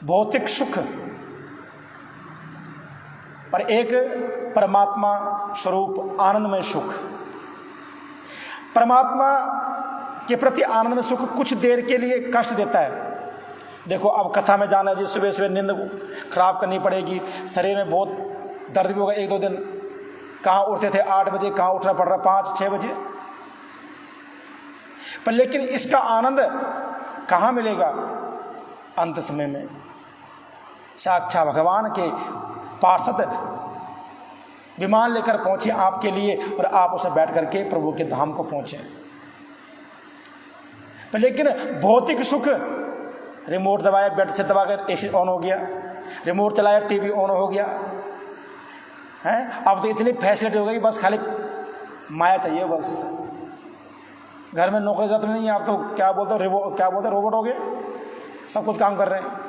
भौतिक सुख और एक परमात्मा स्वरूप आनंदमय सुख। परमात्मा के प्रति आनंदमय सुख कुछ देर के लिए कष्ट देता है। देखो, अब कथा में जाना जी, सुबह सुबह नींद खराब करनी पड़ेगी, शरीर में बहुत दर्द भी होगा 1-2 दिन। कहाँ उठते थे 8 बजे, कहाँ उठना पड़ रहा 5-6 बजे। पर लेकिन इसका आनंद कहाँ मिलेगा? अंत समय में साक्षात भगवान के पार्षद विमान लेकर पहुंचे आपके लिए, और आप उसे बैठ करके प्रभु के धाम को पहुंचे। पर लेकिन भौतिक सुख, रिमोट दबाया, बेड से दबाकर एसी ऑन हो गया, रिमोट चलाया टीवी ऑन हो गया है। अब तो इतनी फैसिलिटी हो गई, बस खाली माया चाहिए बस। घर में नौकरी जाते नहीं है, आप तो क्या बोलते हो रोबोट हो गए, सब कुछ काम कर रहे हैं।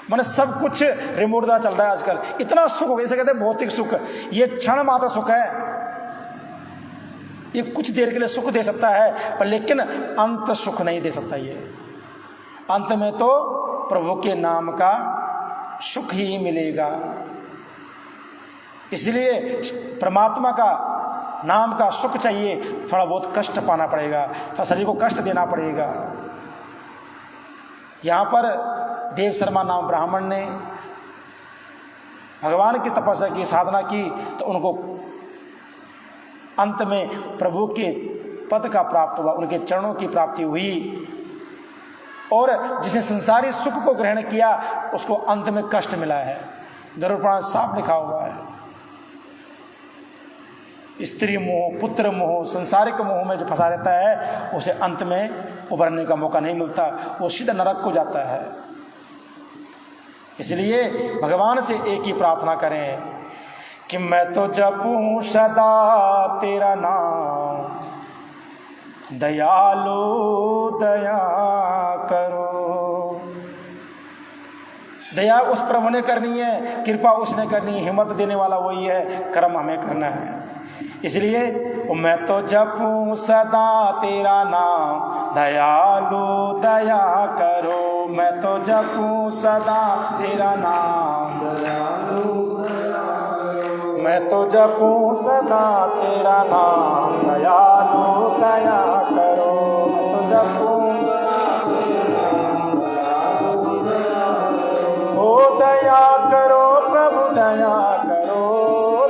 मैंने सब कुछ रिमोट द्वारा चल रहा है आजकल। इतना सुख हो गया, इसे कहते हैं भौतिक सुख। ये क्षण मात्र सुख है, ये कुछ देर के लिए सुख दे सकता है, पर लेकिन अंत सुख नहीं दे सकता। ये अंत में तो प्रभु के नाम का सुख ही मिलेगा। इसलिए परमात्मा का नाम का सुख चाहिए, थोड़ा बहुत कष्ट पाना पड़ेगा, थोड़ा शरीर को कष्ट देना पड़ेगा। यहाँ पर देव शर्मा नाम ब्राह्मण ने भगवान की तपस्या की, साधना की, तो उनको अंत में प्रभु के पद का प्राप्त हुआ, उनके चरणों की प्राप्ति हुई। और जिसने संसारी सुख को ग्रहण किया उसको अंत में कष्ट मिला है। गरुड़ पुराण साफ लिखा हुआ है। स्त्री मोह, पुत्र मोह, संसारिक मोह में जो फंसा रहता है उसे अंत में उभरने का मौका नहीं मिलता, वो सीधा नरक को जाता है। इसलिए भगवान से एक ही प्रार्थना करें कि मैं तो जपूं सदा तेरा नाम, दयालु दया करो। दया उस प्रभु ने करनी है, कृपा उसने करनी है, हिम्मत देने वाला वही है, कर्म हमें करना है। इसलिए मैं तो जपूं सदा तेरा नाम, दयालु दया करो। मैं तो जपूं सदा तेरा नाम, दयालु दया करो। मैं तो जपूं सदा तेरा नाम, दयालु दया करो। मैं तो जपूं ओ दया करो प्रभु दया करो,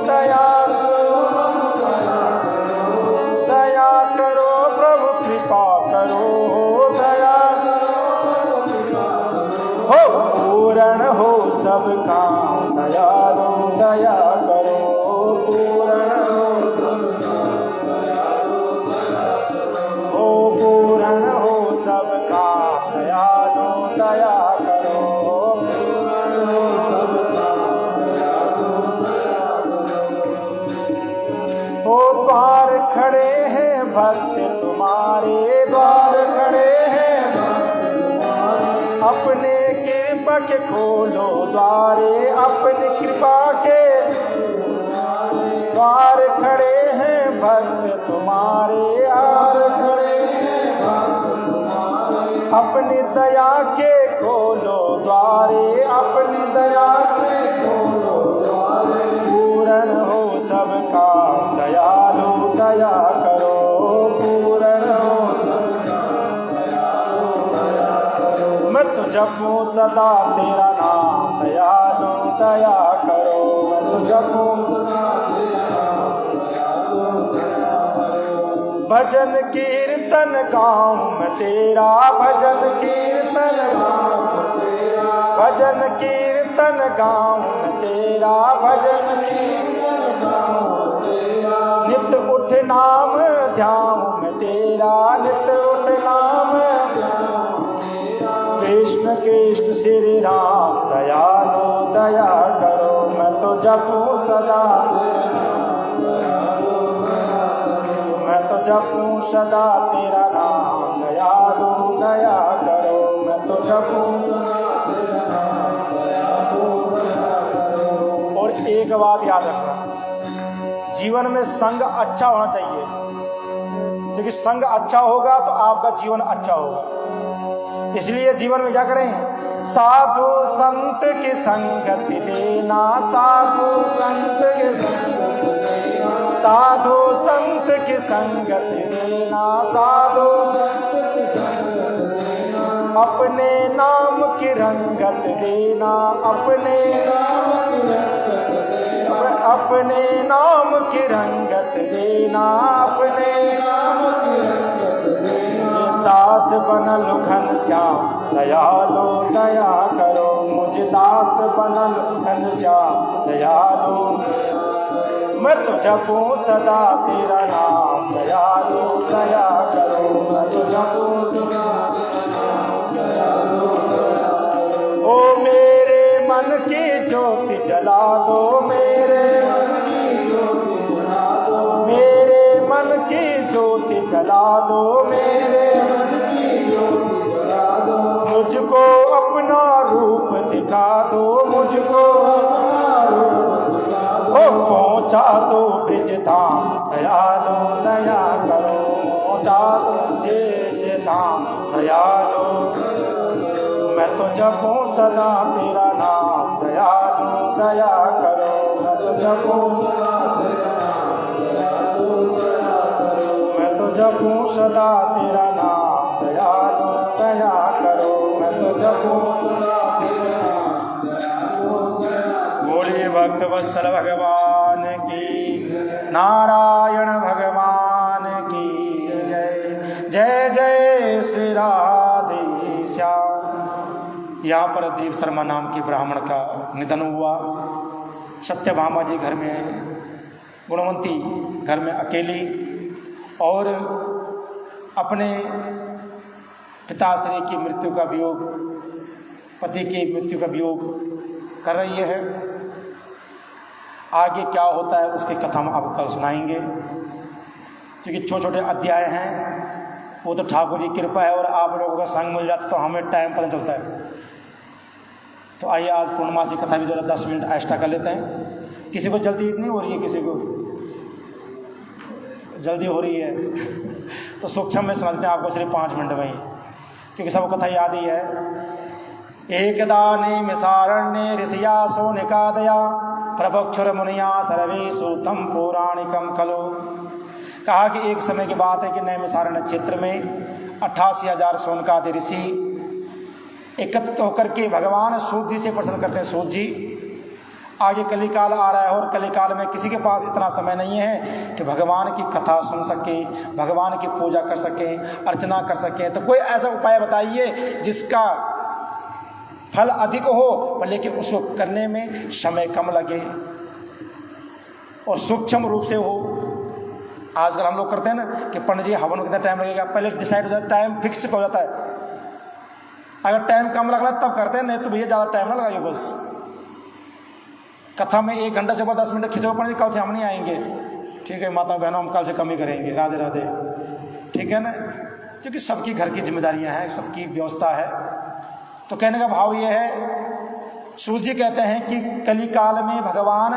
दया करो प्रभु कृपा करो, दया हो पूर्ण हो सब काम, दयालु दया करो, पूर्ण हो सब ओ पूर्ण हो सब काम, दयालु दया करो, ओ द्वार खड़े हैं भक्त तुम्हारे, द्वार खड़े हैं अपने कृपा के खोलो द्वारे, अपनी कृपा के द्वार खड़े हैं भक्त तुम्हारे, द्वार खड़े अपनी दया के खोलो द्वारे, अपनी दया के खोलो द्वारे, पूर्ण हो सब काम, दयालु दया करो, पूर्ण हो सब काम, दयालु दया करो। मैं तो जपूं सदा तेरा नाम, दयालु दया करो। मैं तो जपूं सदा तेरा नाम, दयालु दया करो। भजन कीर्तन गाऊं मैं तेरा, भजन कीर्तन गाऊं तेरा, भजन कीर्तन गाऊं मैं तेरा, भजन कीर्तन गाऊं तेरा। नित उठ नाम ध्याऊं मैं तेरा, नित उठ नाम ध्याऊं तेरा। कृष्ण कृष्ण श्री राम, दयालु दया करो। मैं तो जपूं सदा, मैं तो जपूं सदा तेरा नाम, दयालु दया करो। मैं तो जपूं सदा तेरा नाम, दयालु दया करो। और एक बात याद रखना, जीवन में संग अच्छा होना चाहिए, क्योंकि संग अच्छा होगा तो आपका जीवन अच्छा होगा। इसलिए जीवन में क्या करें, साधु संत की संगति देना, साधु संत के संगति देना, साधु संत की संगति देना, साधु संत की संगति देना। अपने नाम की रंगत देना, अपने नाम की रंगत देना, अपने नाम की रंगत देना, अपने नाम की रंगत देना। दास बनल घनश्याम, दयालु दया करो। मुझे दास बनल घनश्याम, दयालु। मैं तो जपूं सदा तेरा नाम, दयालु दया करो। मैं तो जपूं सदा तेरा नाम, दयालु दया करो। ओ मेरे मन की ज्योति जला दो, मेरे मन की ज्योति जला दो, मेरे मन की ज्योति जला दो, मेरे मन की ज्योति जला दो। मुझको अपना रूप दिखा दो, मुझको अपना रूप दिखा दो। पहुँचा दो ब्रिज धाम, दयालु दया करो। पहुँचा दो ब्रिज धाम, दयालु। मैं तो जपूं सदा तेरा नाम, दयालु दया करो। मैं तो जपूं सदा तेरा नाम, दयालु दया करो। मैं तो जपूं सदा तेरा नाम, दयालु दया करो। मैं तो जपूं सदा तेरा नाम, दयालु दया करो। बोलिए भक्त वत्सल भगवान की, नारायण भगवान की जय। जय जय श्री राधे श्याम। यहाँ पर देव शर्मा नाम के ब्राह्मण का निधन हुआ। सत्यभामा जी घर में, गुणवंती घर में अकेली, और अपने पिताश्री की मृत्यु का वियोग, पति की मृत्यु का वियोग कर रही है। आगे क्या होता है उसकी कथा हम आपको कल सुनाएंगे, क्योंकि छोटे छोटे अध्याय हैं। वो तो ठाकुर जी की कृपा है, और आप लोगों का संग मिल जाता तो हमें टाइम पता चलता है। तो आइए आज पूर्णमासी कथा भी जरा 10 मिनट एक्स्ट्रा कर लेते हैं। किसी को जल्दी इतनी हो रही है, किसी को जल्दी हो रही है तो सूक्ष्म में सुना देते हैं आपको सिर्फ 5 मिनट में ही, क्योंकि सबको कथा याद ही है। एकदा नेमिषारण्ये ऋषिया सोनिकादया प्रभक्षुर मुनिया सर्वेषु तम पौराणिकम खलु। कहा कि एक समय की बात है कि नैमिषारण्य क्षेत्र में 88,000 शौनकादि ऋषि एकत्रित होकर के भगवान सूत जी से प्रश्न करते हैं, सूत जी आगे कलिकाल आ रहा है और कलिकाल में किसी के पास इतना समय नहीं है कि भगवान की कथा सुन सके, भगवान की पूजा कर सके, अर्चना कर सके, तो कोई ऐसा उपाय बताइए जिसका फल अधिक हो पर लेकिन उसको करने में समय कम लगे और सूक्ष्म रूप से हो। आजकल हम लोग करते हैं ना कि पंडित जी हवन में कितना टाइम लगेगा, पहले डिसाइड हो जाता है, टाइम फिक्स हो जाता है। अगर टाइम कम लग रहा है तब करते हैं, नहीं तो भैया ज़्यादा टाइम ना लगाइए। बस कथा में 1 घंटा से ऊपर 10 मिनट खिंचो, पंडित कल से हम नहीं आएंगे, ठीक है माता बहनों हम कल से कम ही करेंगे, राधे राधे, ठीक है ना, क्योंकि सबकी घर की जिम्मेदारियां हैं, सबकी व्यवस्था है। तो कहने का भाव ये है, सूत जी कहते हैं कि कली काल में भगवान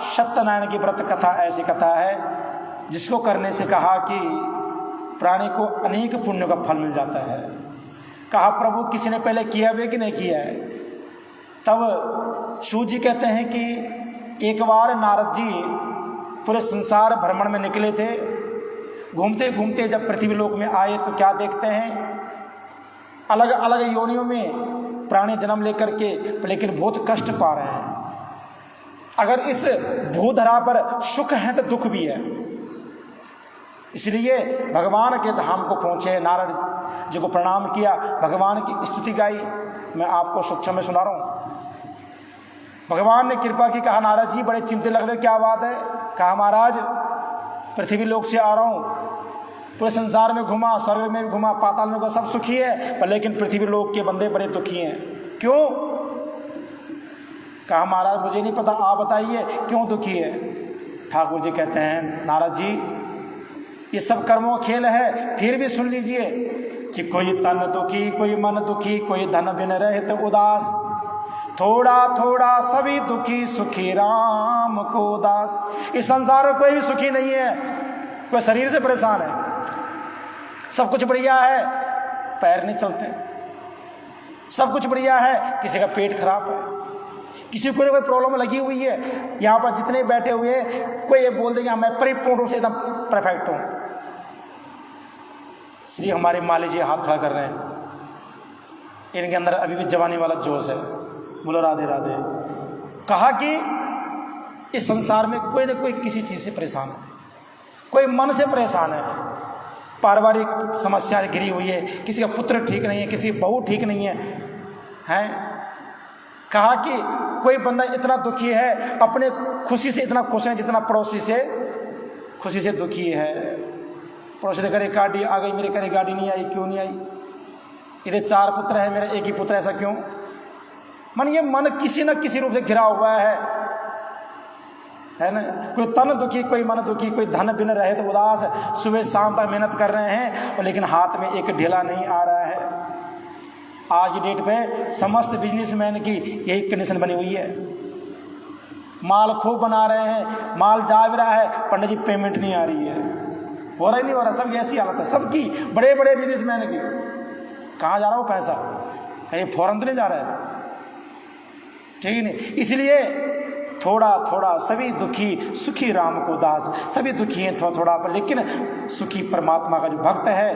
सत्यनारायण की व्रत कथा ऐसी कथा है जिसको करने से कहा कि प्राणी को अनेक पुण्य का फल मिल जाता है। कहा प्रभु किसी ने पहले किया भी कि नहीं किया है। तब सूत जी कहते हैं कि एक बार नारद जी पूरे संसार भ्रमण में निकले थे, घूमते घूमते जब पृथ्वी लोक में आए तो क्या देखते हैं, अलग अलग योनियों में प्राणी जन्म लेकर के लेकिन बहुत कष्ट पा रहे हैं। अगर इस भूधरा पर सुख है तो दुख भी है, इसलिए भगवान के धाम को पहुंचे, नारद जी को प्रणाम किया, भगवान की स्तुति गाई। मैं आपको सूक्ष्म में सुना रहा हूं। भगवान ने कृपा की, कहा नारद जी बड़े चिंतित लग रहे, क्या बात है। कहा महाराज पृथ्वी लोक से आ रहा हूं, पूरे संसार में घुमा, स्वर्ग में भी घुमा, पाताल में घुमा, सब सुखी है पर लेकिन पृथ्वी लोक के बंदे बड़े दुखी हैं। क्यों। कहा महाराज मुझे नहीं पता, आप बताइए क्यों दुखी है। ठाकुर जी कहते हैं नारद जी ये सब कर्मों का खेल है, फिर भी सुन लीजिए कि कोई तन दुखी, कोई मन दुखी, कोई धन बिन रहित उदास, थोड़ा थोड़ा सभी दुखी, सुखी राम को दास। इस संसार में कोई भी सुखी नहीं है, कोई शरीर से परेशान है, सब कुछ बढ़िया है, पैर नहीं चलते, सब कुछ बढ़िया है, किसी का पेट खराब है, किसी को कोई प्रॉब्लम लगी हुई है। यहाँ पर जितने बैठे हुए हैं कोई ये बोल देगा मैं परिपूर्ण रूप से एकदम परफेक्ट हूँ। श्री हमारे माली जी हाथ खड़ा कर रहे हैं, इनके अंदर अभी भी जवानी वाला जोश है, बोलो राधे राधे। कहा कि इस संसार में कोई ना कोई किसी चीज़ से परेशान है, कोई मन से परेशान है, पारिवारिक समस्या घिरी हुई है, किसी का पुत्र ठीक नहीं है, किसी की बहू ठीक नहीं है, हैं। कहा कि कोई बंदा इतना दुखी है, अपने खुशी से इतना खुश है जितना पड़ोसी से खुशी से दुखी है। पड़ोसी के घरे गाड़ी आ गई, मेरे घरे गाड़ी नहीं आई, क्यों नहीं आई। इधर 4 पुत्र है, मेरा एक ही पुत्र, ऐसा क्यों। मन ये मन किसी न किसी रूप से घिरा हुआ है ना। कोई तन दुखी, कोई मन दुखी, कोई धन बिन रहे तो उदास, सुबह शाम तक मेहनत कर रहे हैं और लेकिन हाथ में एक ढेला नहीं आ रहा है। आज की डेट पे समस्त बिजनेसमैन की यही कंडीशन बनी हुई है। माल खूब बना रहे हैं, माल जा भी रहा है, पंडित जी पेमेंट नहीं आ रही है, हो रहा ही नहीं हो रहा। सब ऐसी हालत है सबकी, बड़े बड़े बिजनेसमैन की। कहाँ जा रहा हो पैसा, कहीं फौरन तो नहीं जा रहा है, ठीक नहीं। इसलिए थोड़ा थोड़ा सभी दुखी, सुखी राम को दास। सभी दुखी हैं थोड़ा थोड़ा पर लेकिन सुखी परमात्मा का जो भक्त है,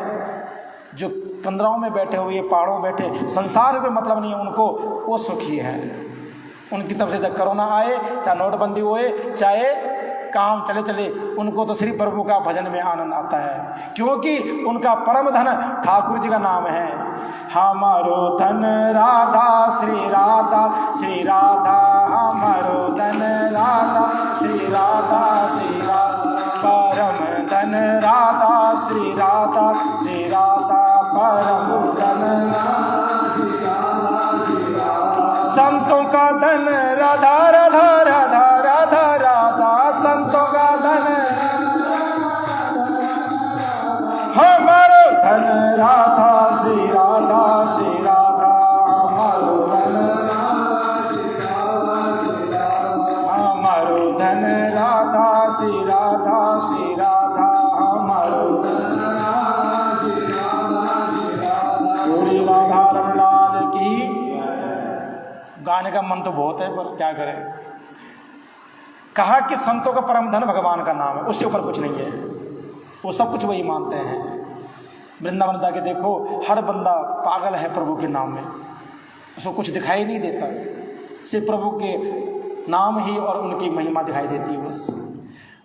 जो कंदराओं में बैठे हुए, पहाड़ों में बैठे, संसार में मतलब नहीं है उनको, वो सुखी है। उनकी तरफ से चाहे कोरोना आए, चाहे नोटबंदी होए, चाहे काम चले चले, उनको तो श्री प्रभु का भजन में आनंद आता है, क्योंकि उनका परम धन ठाकुर जी का नाम है। हमारो धन राधा श्री राधा, श्री राधा हमारो धन राधा, श्री राधा श्री राधा परम धन राधा, श्री राधा श्री राधा परम धन श्री राधा श्री राधा। संतों का धन राधा राधा राधा राधा राधा, संतों का धन हमारो धन राधा, श्री राधा श्री राधा हमारो धन, हमारो धन राधा, श्री राधा श्री राधा हमारो धन, श्री राधा रमलाल की। गाने का मन तो बहुत है पर क्या करें, कहा कि संतों का परम धन भगवान का नाम है, उससे ऊपर कुछ नहीं है, वो सब कुछ वही मानते हैं। वृंदावन जाके देखो, हर बंदा पागल है प्रभु के नाम में, उसको कुछ दिखाई नहीं देता, सिर्फ प्रभु के नाम ही और उनकी महिमा दिखाई देती है बस।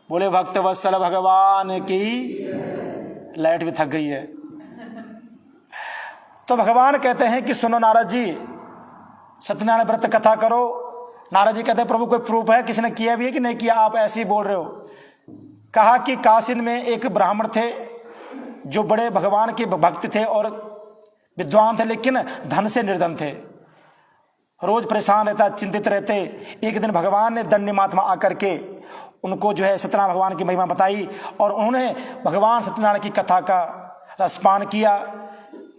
बोले भक्त वत्सल भगवान की। लाइट भी थक गई है। तो भगवान कहते हैं कि सुनो नारद जी, सत्यनारायण व्रत कथा करो। नारद जी कहते हैं प्रभु कोई प्रूफ है, किसी ने किया भी है कि नहीं किया, आप ऐसे ही बोल रहे हो। कहा कि काशी में एक ब्राह्मण थे जो बड़े भगवान के भक्त थे और विद्वान थे, लेकिन धन से निर्धन थे, रोज परेशान रहता, चिंतित रहते। एक दिन भगवान ने दंडी महात्मा आकर के उनको जो है सत्यनारायण भगवान की महिमा बताई और उन्होंने भगवान सत्यनारायण की कथा का रसपान किया,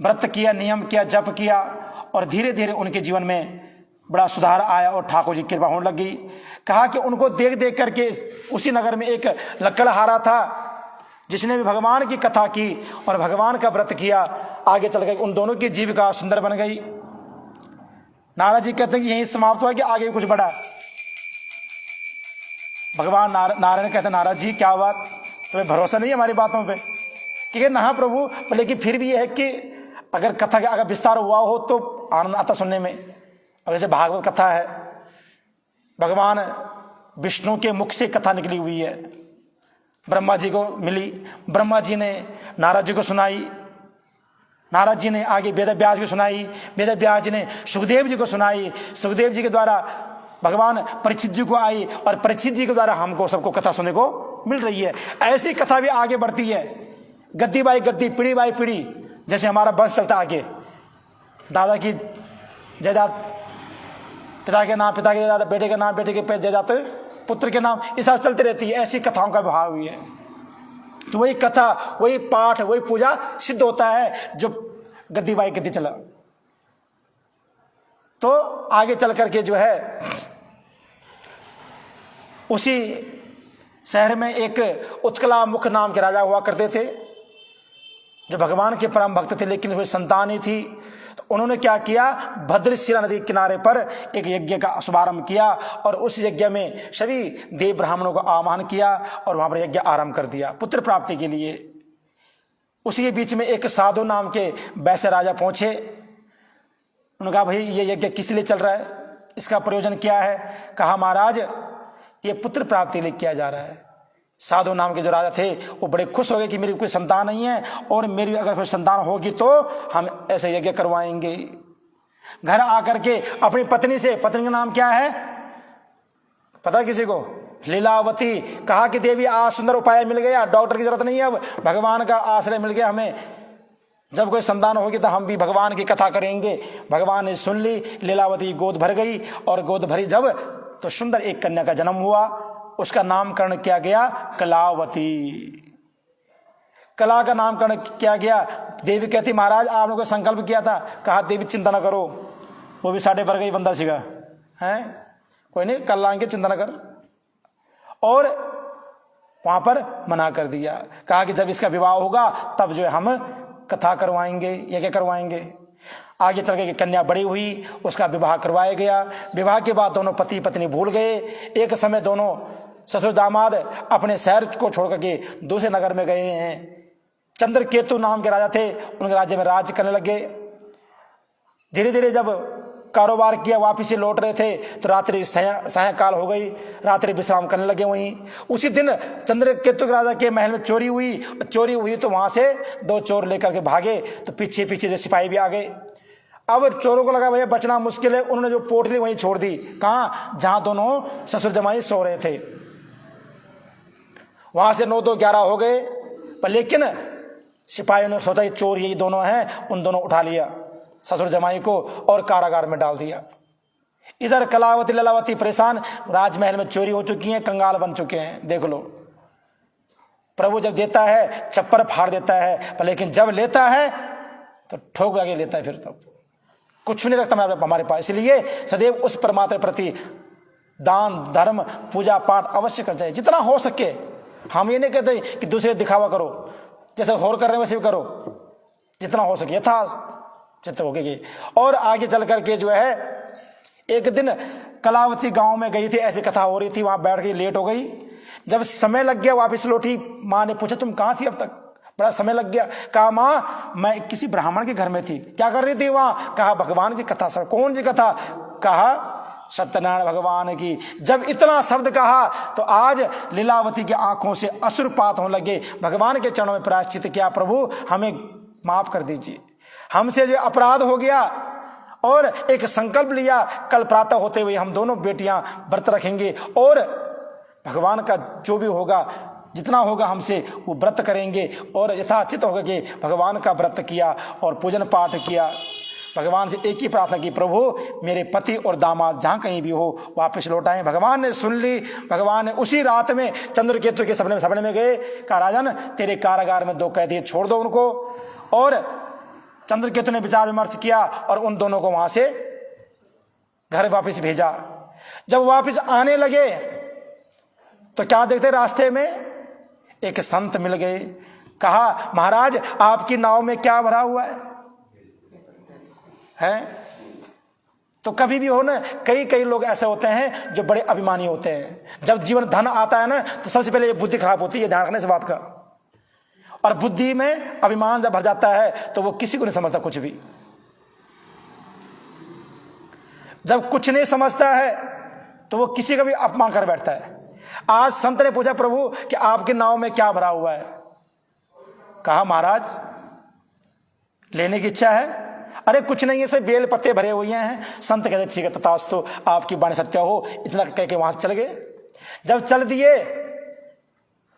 व्रत किया, नियम किया, जप किया और धीरे धीरे उनके जीवन में बड़ा सुधार आया और ठाकुर जी की कृपा होने लगी। कहा कि उनको देख देख करके उसी नगर में एक लकड़हारा था जिसने भी भगवान की कथा की और भगवान का व्रत किया, आगे चल कर उन दोनों की जीविका सुंदर बन गई। नारद जी कहते हैं कि यही समाप्त हुआ कि आगे कुछ बढ़ा। भगवान नारायण कहते हैं नारद जी क्या बात, तुम्हें भरोसा नहीं है हमारी बातों पे? कि ना प्रभु, लेकिन फिर भी यह है कि अगर कथा का अगर विस्तार हुआ हो तो आनंद आता सुनने में। अब जैसे भागवत कथा है, भगवान विष्णु के मुख से कथा निकली हुई है, ब्रह्मा जी को मिली, ब्रह्मा जी ने नारद जी को सुनाई, नारद जी ने आगे वेद व्यास को सुनाई, वेद व्यास जी ने सुखदेव जी को सुनाई, सुखदेव जी के द्वारा भगवान परीक्षित जी को आई और परीक्षित जी के द्वारा हमको सबको कथा सुनने को मिल रही है। ऐसी कथा भी आगे बढ़ती है, गद्दी बाई गद्दी, पीढ़ी बाई पीढ़ी, जैसे हमारा वंश चलता आगे, दादा की जायदाद पिता के नाम, पिता के जायदाद बेटे के नाम, बेटे के जायदाद पुत्र के नाम, ये सब चलती रहती है। ऐसी कथाओं का भाव हुई है। तो वही कथा, वही पाठ, वही पूजा सिद्ध होता है जो गद्दी बाई गद्दी चला। तो आगे चल करके जो है उसी शहर में एक उत्कला मुख नाम के राजा हुआ करते थे जो भगवान के परम भक्त थे, लेकिन उसमें संतान ही थी। तो उन्होंने क्या किया, भद्रशिला नदी के किनारे पर एक यज्ञ का शुभारंभ किया और उस यज्ञ में सभी देव ब्राह्मणों को आह्वान किया और वहां पर यज्ञ आरंभ कर दिया पुत्र प्राप्ति के लिए। उसी के बीच में एक साधु नाम के वैश्य राजा पहुंचे। उन्होंने कहा भाई ये यज्ञ किस लिए चल रहा है, इसका प्रयोजन क्या है? कहा महाराज ये पुत्र प्राप्ति लिए किया जा रहा है। साधु नाम के जो राजा थे वो बड़े खुश हो गए कि मेरी कोई संतान नहीं है और मेरी अगर कोई संतान होगी तो हम ऐसे यज्ञ करवाएंगे। घर आकर के अपनी पत्नी से, पत्नी का नाम क्या है पता किसी को? लीलावती। कहा कि देवी आज सुंदर उपाय मिल गया, डॉक्टर की जरूरत नहीं है, अब भगवान का आश्रय मिल गया हमें, जब कोई संतान होगी तो हम भी भगवान की कथा करेंगे। भगवान ने सुन ली, लीलावती गोद भर गई और गोद भरी जब तो सुंदर एक कन्या का जन्म हुआ, उसका नामकरण किया गया कलावती। कला का नामकरण किया गया। देवी कहती महाराज आप लोगों को संकल्प किया था। कहा देवी चिंता न करो, वो भी साढ़े भर गई बंदा सीगा है, कोई नहीं कल लाएंगे, चिंता न कर। और वहां पर मना कर दिया। कहा कि जब इसका विवाह होगा तब जो है हम कथा करवाएंगे, ये क्या करवाएंगे। आगे चल के कन्या बड़ी हुई, उसका विवाह करवाया गया। विवाह के बाद दोनों पति पत्नी भूल गए। एक समय दोनों ससुर दामाद अपने शहर को छोड़ करके दूसरे नगर में गए हैं। चंद्रकेतु नाम के राजा थे, उनके राज्य में राज करने लगे। धीरे धीरे जब कारोबार किया, वापिस से लौट रहे थे तो रात्रि सायंकाल हो गई, रात्रि विश्राम करने लगे। वहीं उसी दिन चंद्रकेतु राजा के महल में चोरी हुई तो वहां से दो चोर लेकर के भागे, तो पीछे पीछे जो सिपाही भी आ गए। अब चोरों को लगा भैया बचना मुश्किल है, उन्होंने जो पोटली वहीं छोड़ दी। कहां? जहां दोनों ससुर जमाई सो रहे थे। वहां से 9-2-11 हो गए, पर लेकिन सिपाहियों ने सोचा चोर यही दोनों हैं, उन दोनों उठा लिया ससुर जमाई को और कारागार में डाल दिया। इधर कलावती ललावती परेशान, राजमहल में चोरी हो चुकी है, कंगाल बन चुके हैं। देख लो, प्रभु जब देता है चप्पर फाड़ देता है, पर लेकिन जब लेता है तो ठोक लगे लेता है, फिर तो कुछ नहीं रखता हमारे पास। इसलिए सदैव उस परमात्मा प्रति दान धर्म पूजा पाठ अवश्य करना चाहिए जितना हो सके। हम ये नहीं कहते कि दूसरे दिखावा करो, जैसे होर कर रहे हैं वैसे भी करो, जितना हो सके यथा चित्त हो गए। और आगे चल करके जो है एक दिन कलावती गांव में गई थी, ऐसी कथा हो रही थी, वहां बैठ गई, लेट हो गई। जब समय लग गया वापस लौटी, माँ ने पूछा तुम कहाँ थी अब तक, बड़ा समय लग गया। कहा माँ मैं किसी ब्राह्मण के घर में थी। क्या कर रही थी वहां? कहा भगवान की कथा। सर कौन सी कथा? कहा सत्यनारायण भगवान की। जब इतना शब्द कहा तो आज लीलावती की आंखों से अश्रुपात होने लगे। भगवान के चरणों में प्रायश्चित किया, प्रभु हमें माफ कर दीजिए, हमसे जो अपराध हो गया। और एक संकल्प लिया, कल प्रातः होते हुए हम दोनों बेटियां व्रत रखेंगे और भगवान का जो भी होगा, जितना होगा हमसे वो व्रत करेंगे। और यथाचित होगा कि भगवान का व्रत किया और पूजन पाठ किया। भगवान से एक ही प्रार्थना की, प्रभु मेरे पति और दामाद जहाँ कहीं भी हो वापस लौट आए। भगवान ने सुन ली। भगवान ने उसी रात में चंद्रकेतु के सपने में गए। कहा राजन तेरे कारागार में 2 कैदी, छोड़ दो उनको। और चंद्रकेतु ने विचार विमर्श किया और उन दोनों को वहां से घर वापस भेजा। जब वापस आने लगे तो क्या देखते, रास्ते में एक संत मिल गए। कहा महाराज आपकी नाव में क्या भरा हुआ है? तो कभी भी हो ना, कई लोग ऐसे होते हैं जो बड़े अभिमानी होते हैं। जब जीवन धन आता है ना तो सबसे पहले ये बुद्धि खराब होती है, ध्यान रखने से बात का। और बुद्धि में अभिमान जब भर जाता है तो वो किसी को नहीं समझता कुछ भी। जब कुछ नहीं समझता है तो वो किसी का भी अपमान कर बैठता है। आज संत ने पूछा प्रभु कि आपकी नाव में क्या भरा हुआ है? कहा महाराज लेने की इच्छा है। अरे कुछ नहीं है, सिर्फ बेल पत्ते भरे हुए हैं। संत कहते ठीक है तथास्तु, आपकी वाणी सत्य हो। इतना कह के वहां से चल गए। जब चल दिए,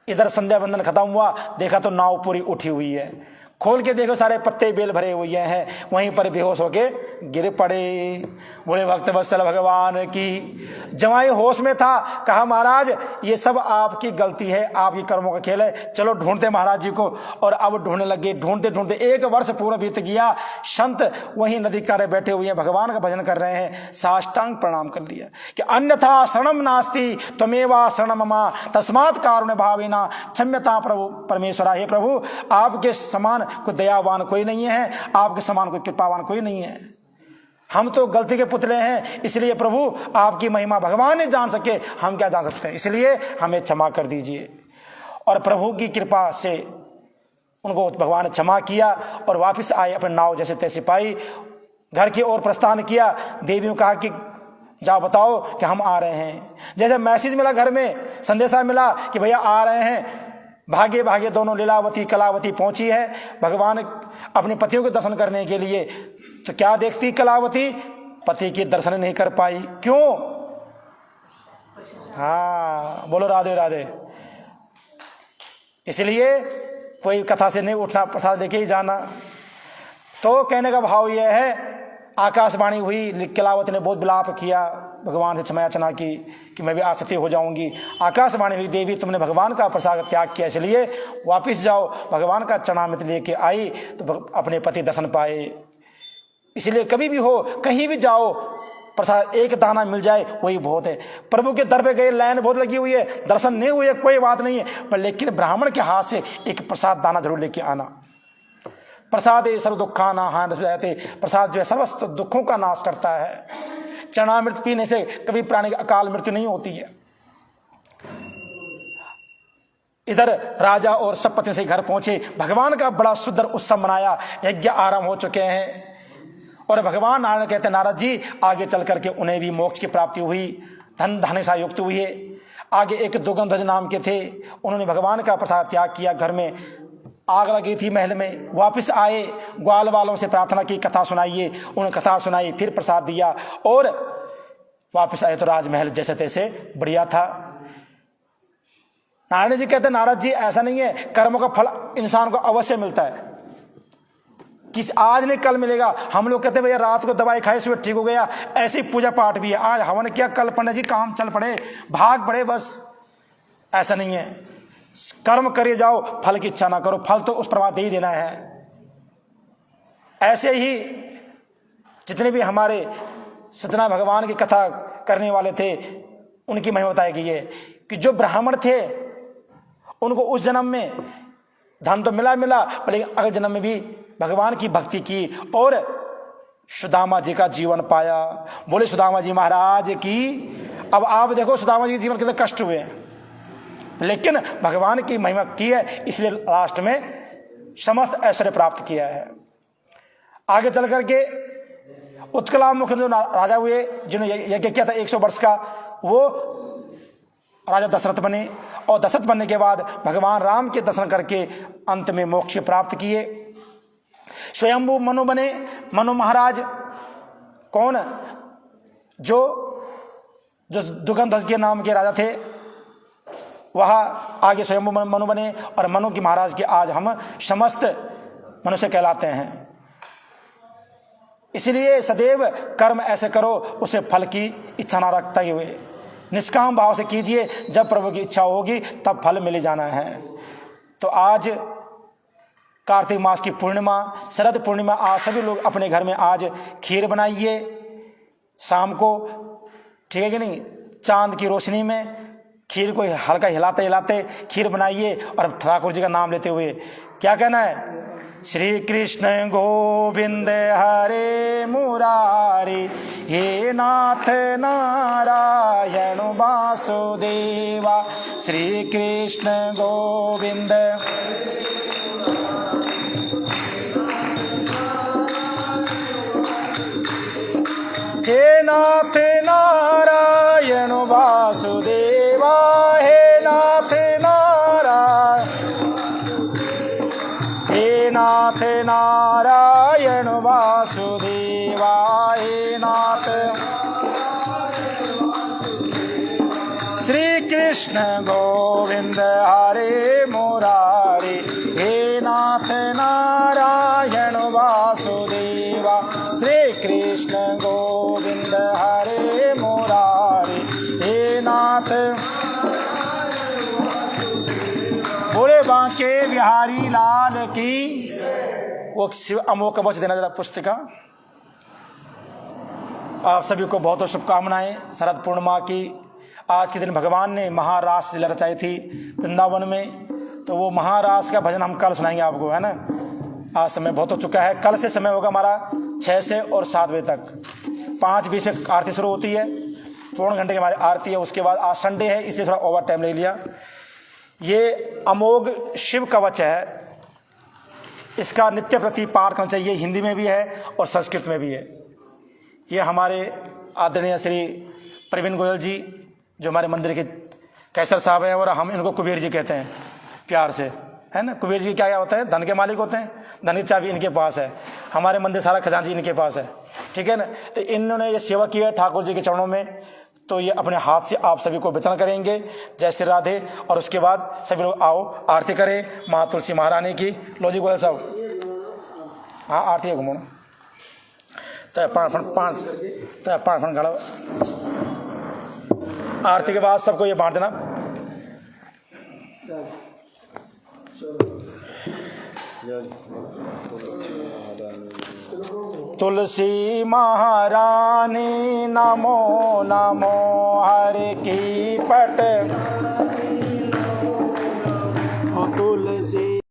इधर संध्या बंदन खत्म हुआ, देखा तो नाव पूरी उठी हुई है। खोल के देखो सारे पत्ते बेल भरे हुए हैं। वहीं पर बेहोश होके गिर पड़े। बूढ़े भक्त वत्सल भगवान की। जवाई होश में था। कहा महाराज ये सब आपकी गलती है, आपकी कर्मों का खेल है, चलो ढूंढते महाराज जी को। और अब ढूंढने लगे। ढूंढते ढूंढते 1 वर्ष पूरा बीत गया। संत वहीं नदी किनारे बैठे हुए हैं, भगवान का भजन कर रहे हैं। साष्टांग प्रणाम कर लिया कि अन्यथा शरणम नास्ति त्वमेवा शरणम मम तस्मात् कारुण्य भावेना क्षम्यता प्रभु परमेश्वरा। हे प्रभु आपके समान कोई दयावान कोई नहीं है, आपके समान कोई कृपावान कोई नहीं है। हम तो गलती के पुतले हैं, इसलिए प्रभु आपकी महिमा भगवान ने जान सके, हम क्या जान सकते हैं, इसलिए हमें क्षमा कर दीजिए। और प्रभु की कृपा से उनको भगवान ने क्षमा किया और वापस आए, अपने नाव जैसे तैसे पाई, घर की ओर प्रस्थान किया। देवियों कहा कि जाओ बताओ कि हम आ रहे हैं। जैसे मैसेज मिला, घर में संदेशा मिला कि भैया आ रहे हैं, भागे भागे दोनों लीलावती कलावती पहुंची है भगवान अपने पतियों के दर्शन करने के लिए। तो क्या देखती कलावती, पति के दर्शन नहीं कर पाई। क्यों? हाँ बोलो राधे राधे। इसलिए कोई कथा से नहीं उठना, प्रसाद लेके ही जाना। तो कहने का भाव यह है, आकाशवाणी हुई, कलावती ने बहुत विलाप किया, भगवान से क्षमा याचना की कि मैं भी आसक्ति हो जाऊंगी। आकाशवाणी हुई, देवी तुमने भगवान का प्रसाद त्याग किया, इसलिए वापिस जाओ। भगवान का चरणामृत लेके आई तो अपने पति दर्शन पाए। इसलिए कभी भी हो, कहीं भी जाओ, प्रसाद एक दाना मिल जाए वही बहुत है। प्रभु के दर पे गए, लाइन बहुत लगी हुई है, दर्शन नहीं हुए कोई बात नहीं है, पर लेकिन ब्राह्मण के हाथ से एक प्रसाद दाना जरूर लेके आना। प्रसाद सर्व दुखाना हान रहते, प्रसाद जो है समस्त दुखों का नाश करता है। चरणामृत पीने से कभी प्राणी की अकाल मृत्यु नहीं होती है। इधर राजा और सब पत्नी से घर पहुंचे, भगवान का बड़ा सुंदर उत्सव मनाया, यज्ञ आरंभ हो चुके हैं। और भगवान नारायण कहते हैं नारद जी आगे चल करके उन्हें भी मोक्ष की प्राप्ति हुई, धन धान्य से युक्त हुए। आगे एक दुगंधज नाम के थे, उन्होंने भगवान का प्रसाद त्याग किया। घर में आग लगी थी महल में, वापस आए, ग्वाल वालों से प्रार्थना की कथा सुनाइए, उन्होंने कथा सुनाई, फिर प्रसाद दिया और वापस आए तो राजमहल जैसे तैसे बढ़िया था। नारायण जी कहते नारद जी ऐसा नहीं है, कर्मों का फल इंसान को अवश्य मिलता है, किस आज नहीं कल मिलेगा। हम लोग कहते हैं भैया रात को दवाई खाई सुबह ठीक हो गया, ऐसी पूजा पाठ भी है, आज हवन किया कल पंडित जी काम चल पड़े भाग पड़े, बस ऐसा नहीं है। कर्म करे जाओ, फल की इच्छा ना करो, फल तो उस प्रभाव दे ही देना है। ऐसे ही जितने भी हमारे सत्यनारायण भगवान की कथा करने वाले थे उनकी महिमा बताई गई है कि जो ब्राह्मण थे उनको उस जन्म में धन तो मिला, लेकिन अगले जन्म में भी भगवान की भक्ति की और सुदामा जी का जीवन पाया। बोले सुदामा जी महाराज की। अब आप देखो सुदामा जी के जीवन कितने कष्ट हुए हैं, लेकिन भगवान की महिमा की है, इसलिए लास्ट में समस्त ऐश्वर्य प्राप्त किया है। आगे चल करके उत्कलामुख जो राजा हुए, जिन्होंने यज्ञ किया था 100 वर्ष का, वो राजा दशरथ बने। और दशरथ बनने के बाद भगवान राम के दर्शन करके अंत में मोक्ष प्राप्त किए। स्वयंभू मनु बने। मनु महाराज कौन? जो दुगंधध्वज के नाम के राजा थे, वह आगे स्वयंभू मनु बने। और मनु की महाराज के आज हम समस्त मनुष्य कहलाते हैं। इसलिए सदैव कर्म ऐसे करो उसे फल की इच्छा ना रखते हुए निष्काम भाव से कीजिए। जब प्रभु की इच्छा होगी तब फल मिल जाना है। तो आज कार्तिक मास की पूर्णिमा, शरद पूर्णिमा, आज सभी लोग अपने घर में आज खीर बनाइए शाम को, ठीक है कि नहीं? चांद की रोशनी में खीर को हल्का हिलाते हिलाते खीर बनाइए और ठाकुर जी का नाम लेते हुए क्या कहना है? श्री कृष्ण गोविंद हरे मुरारी, हे नाथ नारायण वासुदेवा। श्री कृष्ण गोविंद हे नाथ नारायण वासुदेवा, हे नाथ नारायण, हे नाथ नारायण वासुदेवा, हे नाथ। श्री कृष्ण गोविंद हरे मुरारी, हे नाथ नारायण वासुदेवा। श्री कृष्ण गोविंद हरे मुरारी, हे नाथ। बोले बांके बिहारी लाल की। वो शिव अमोघ वच देना जरा पुस्तिका। आप सभी को बहुत बहुत शुभकामनाएं शरद पूर्णिमा की। आज के दिन भगवान ने महारास लीला रचाई थी वृंदावन में, तो वो महारास का भजन हम कल सुनाएंगे आपको, है ना। आज समय बहुत हो चुका है। कल से समय होगा हमारा 6 से और 7 बजे तक। 5:20 में आरती शुरू होती है, पौन घंटे की हमारी आरती है। उसके बाद आज संडे है, इसलिए थोड़ा ओवर टाइम ले लिया। ये अमोघ शिव कवच है, इसका नित्य प्रति पाठ करना चाहिए। हिंदी में भी है और संस्कृत में भी है। ये हमारे आदरणीय श्री प्रवीण गोयल जी, जो हमारे मंदिर के कैसर साहब हैं, और हम इनको कुबेर जी कहते हैं प्यार से, है ना। कुबेर जी क्या होता है? धन के मालिक होते हैं। धन की चाबी इनके पास है। हमारे मंदिर सारा खजांची इनके पास है, ठीक है ना। तो इन्होंने ये सेवा की है ठाकुर जी के चरणों में, तो ये अपने हाथ से आप सभी को वितरण करेंगे। जय श्री राधे। और उसके बाद सभी लोग आओ आरती करें माँ तुलसी महारानी की। लो जी गोयल साहब, हाँ आरती है घूमो तो पाँच गड़ा। आरती के बाद सबको ये बांट देना। तुलसी महारानी नमो नमो, हर की पट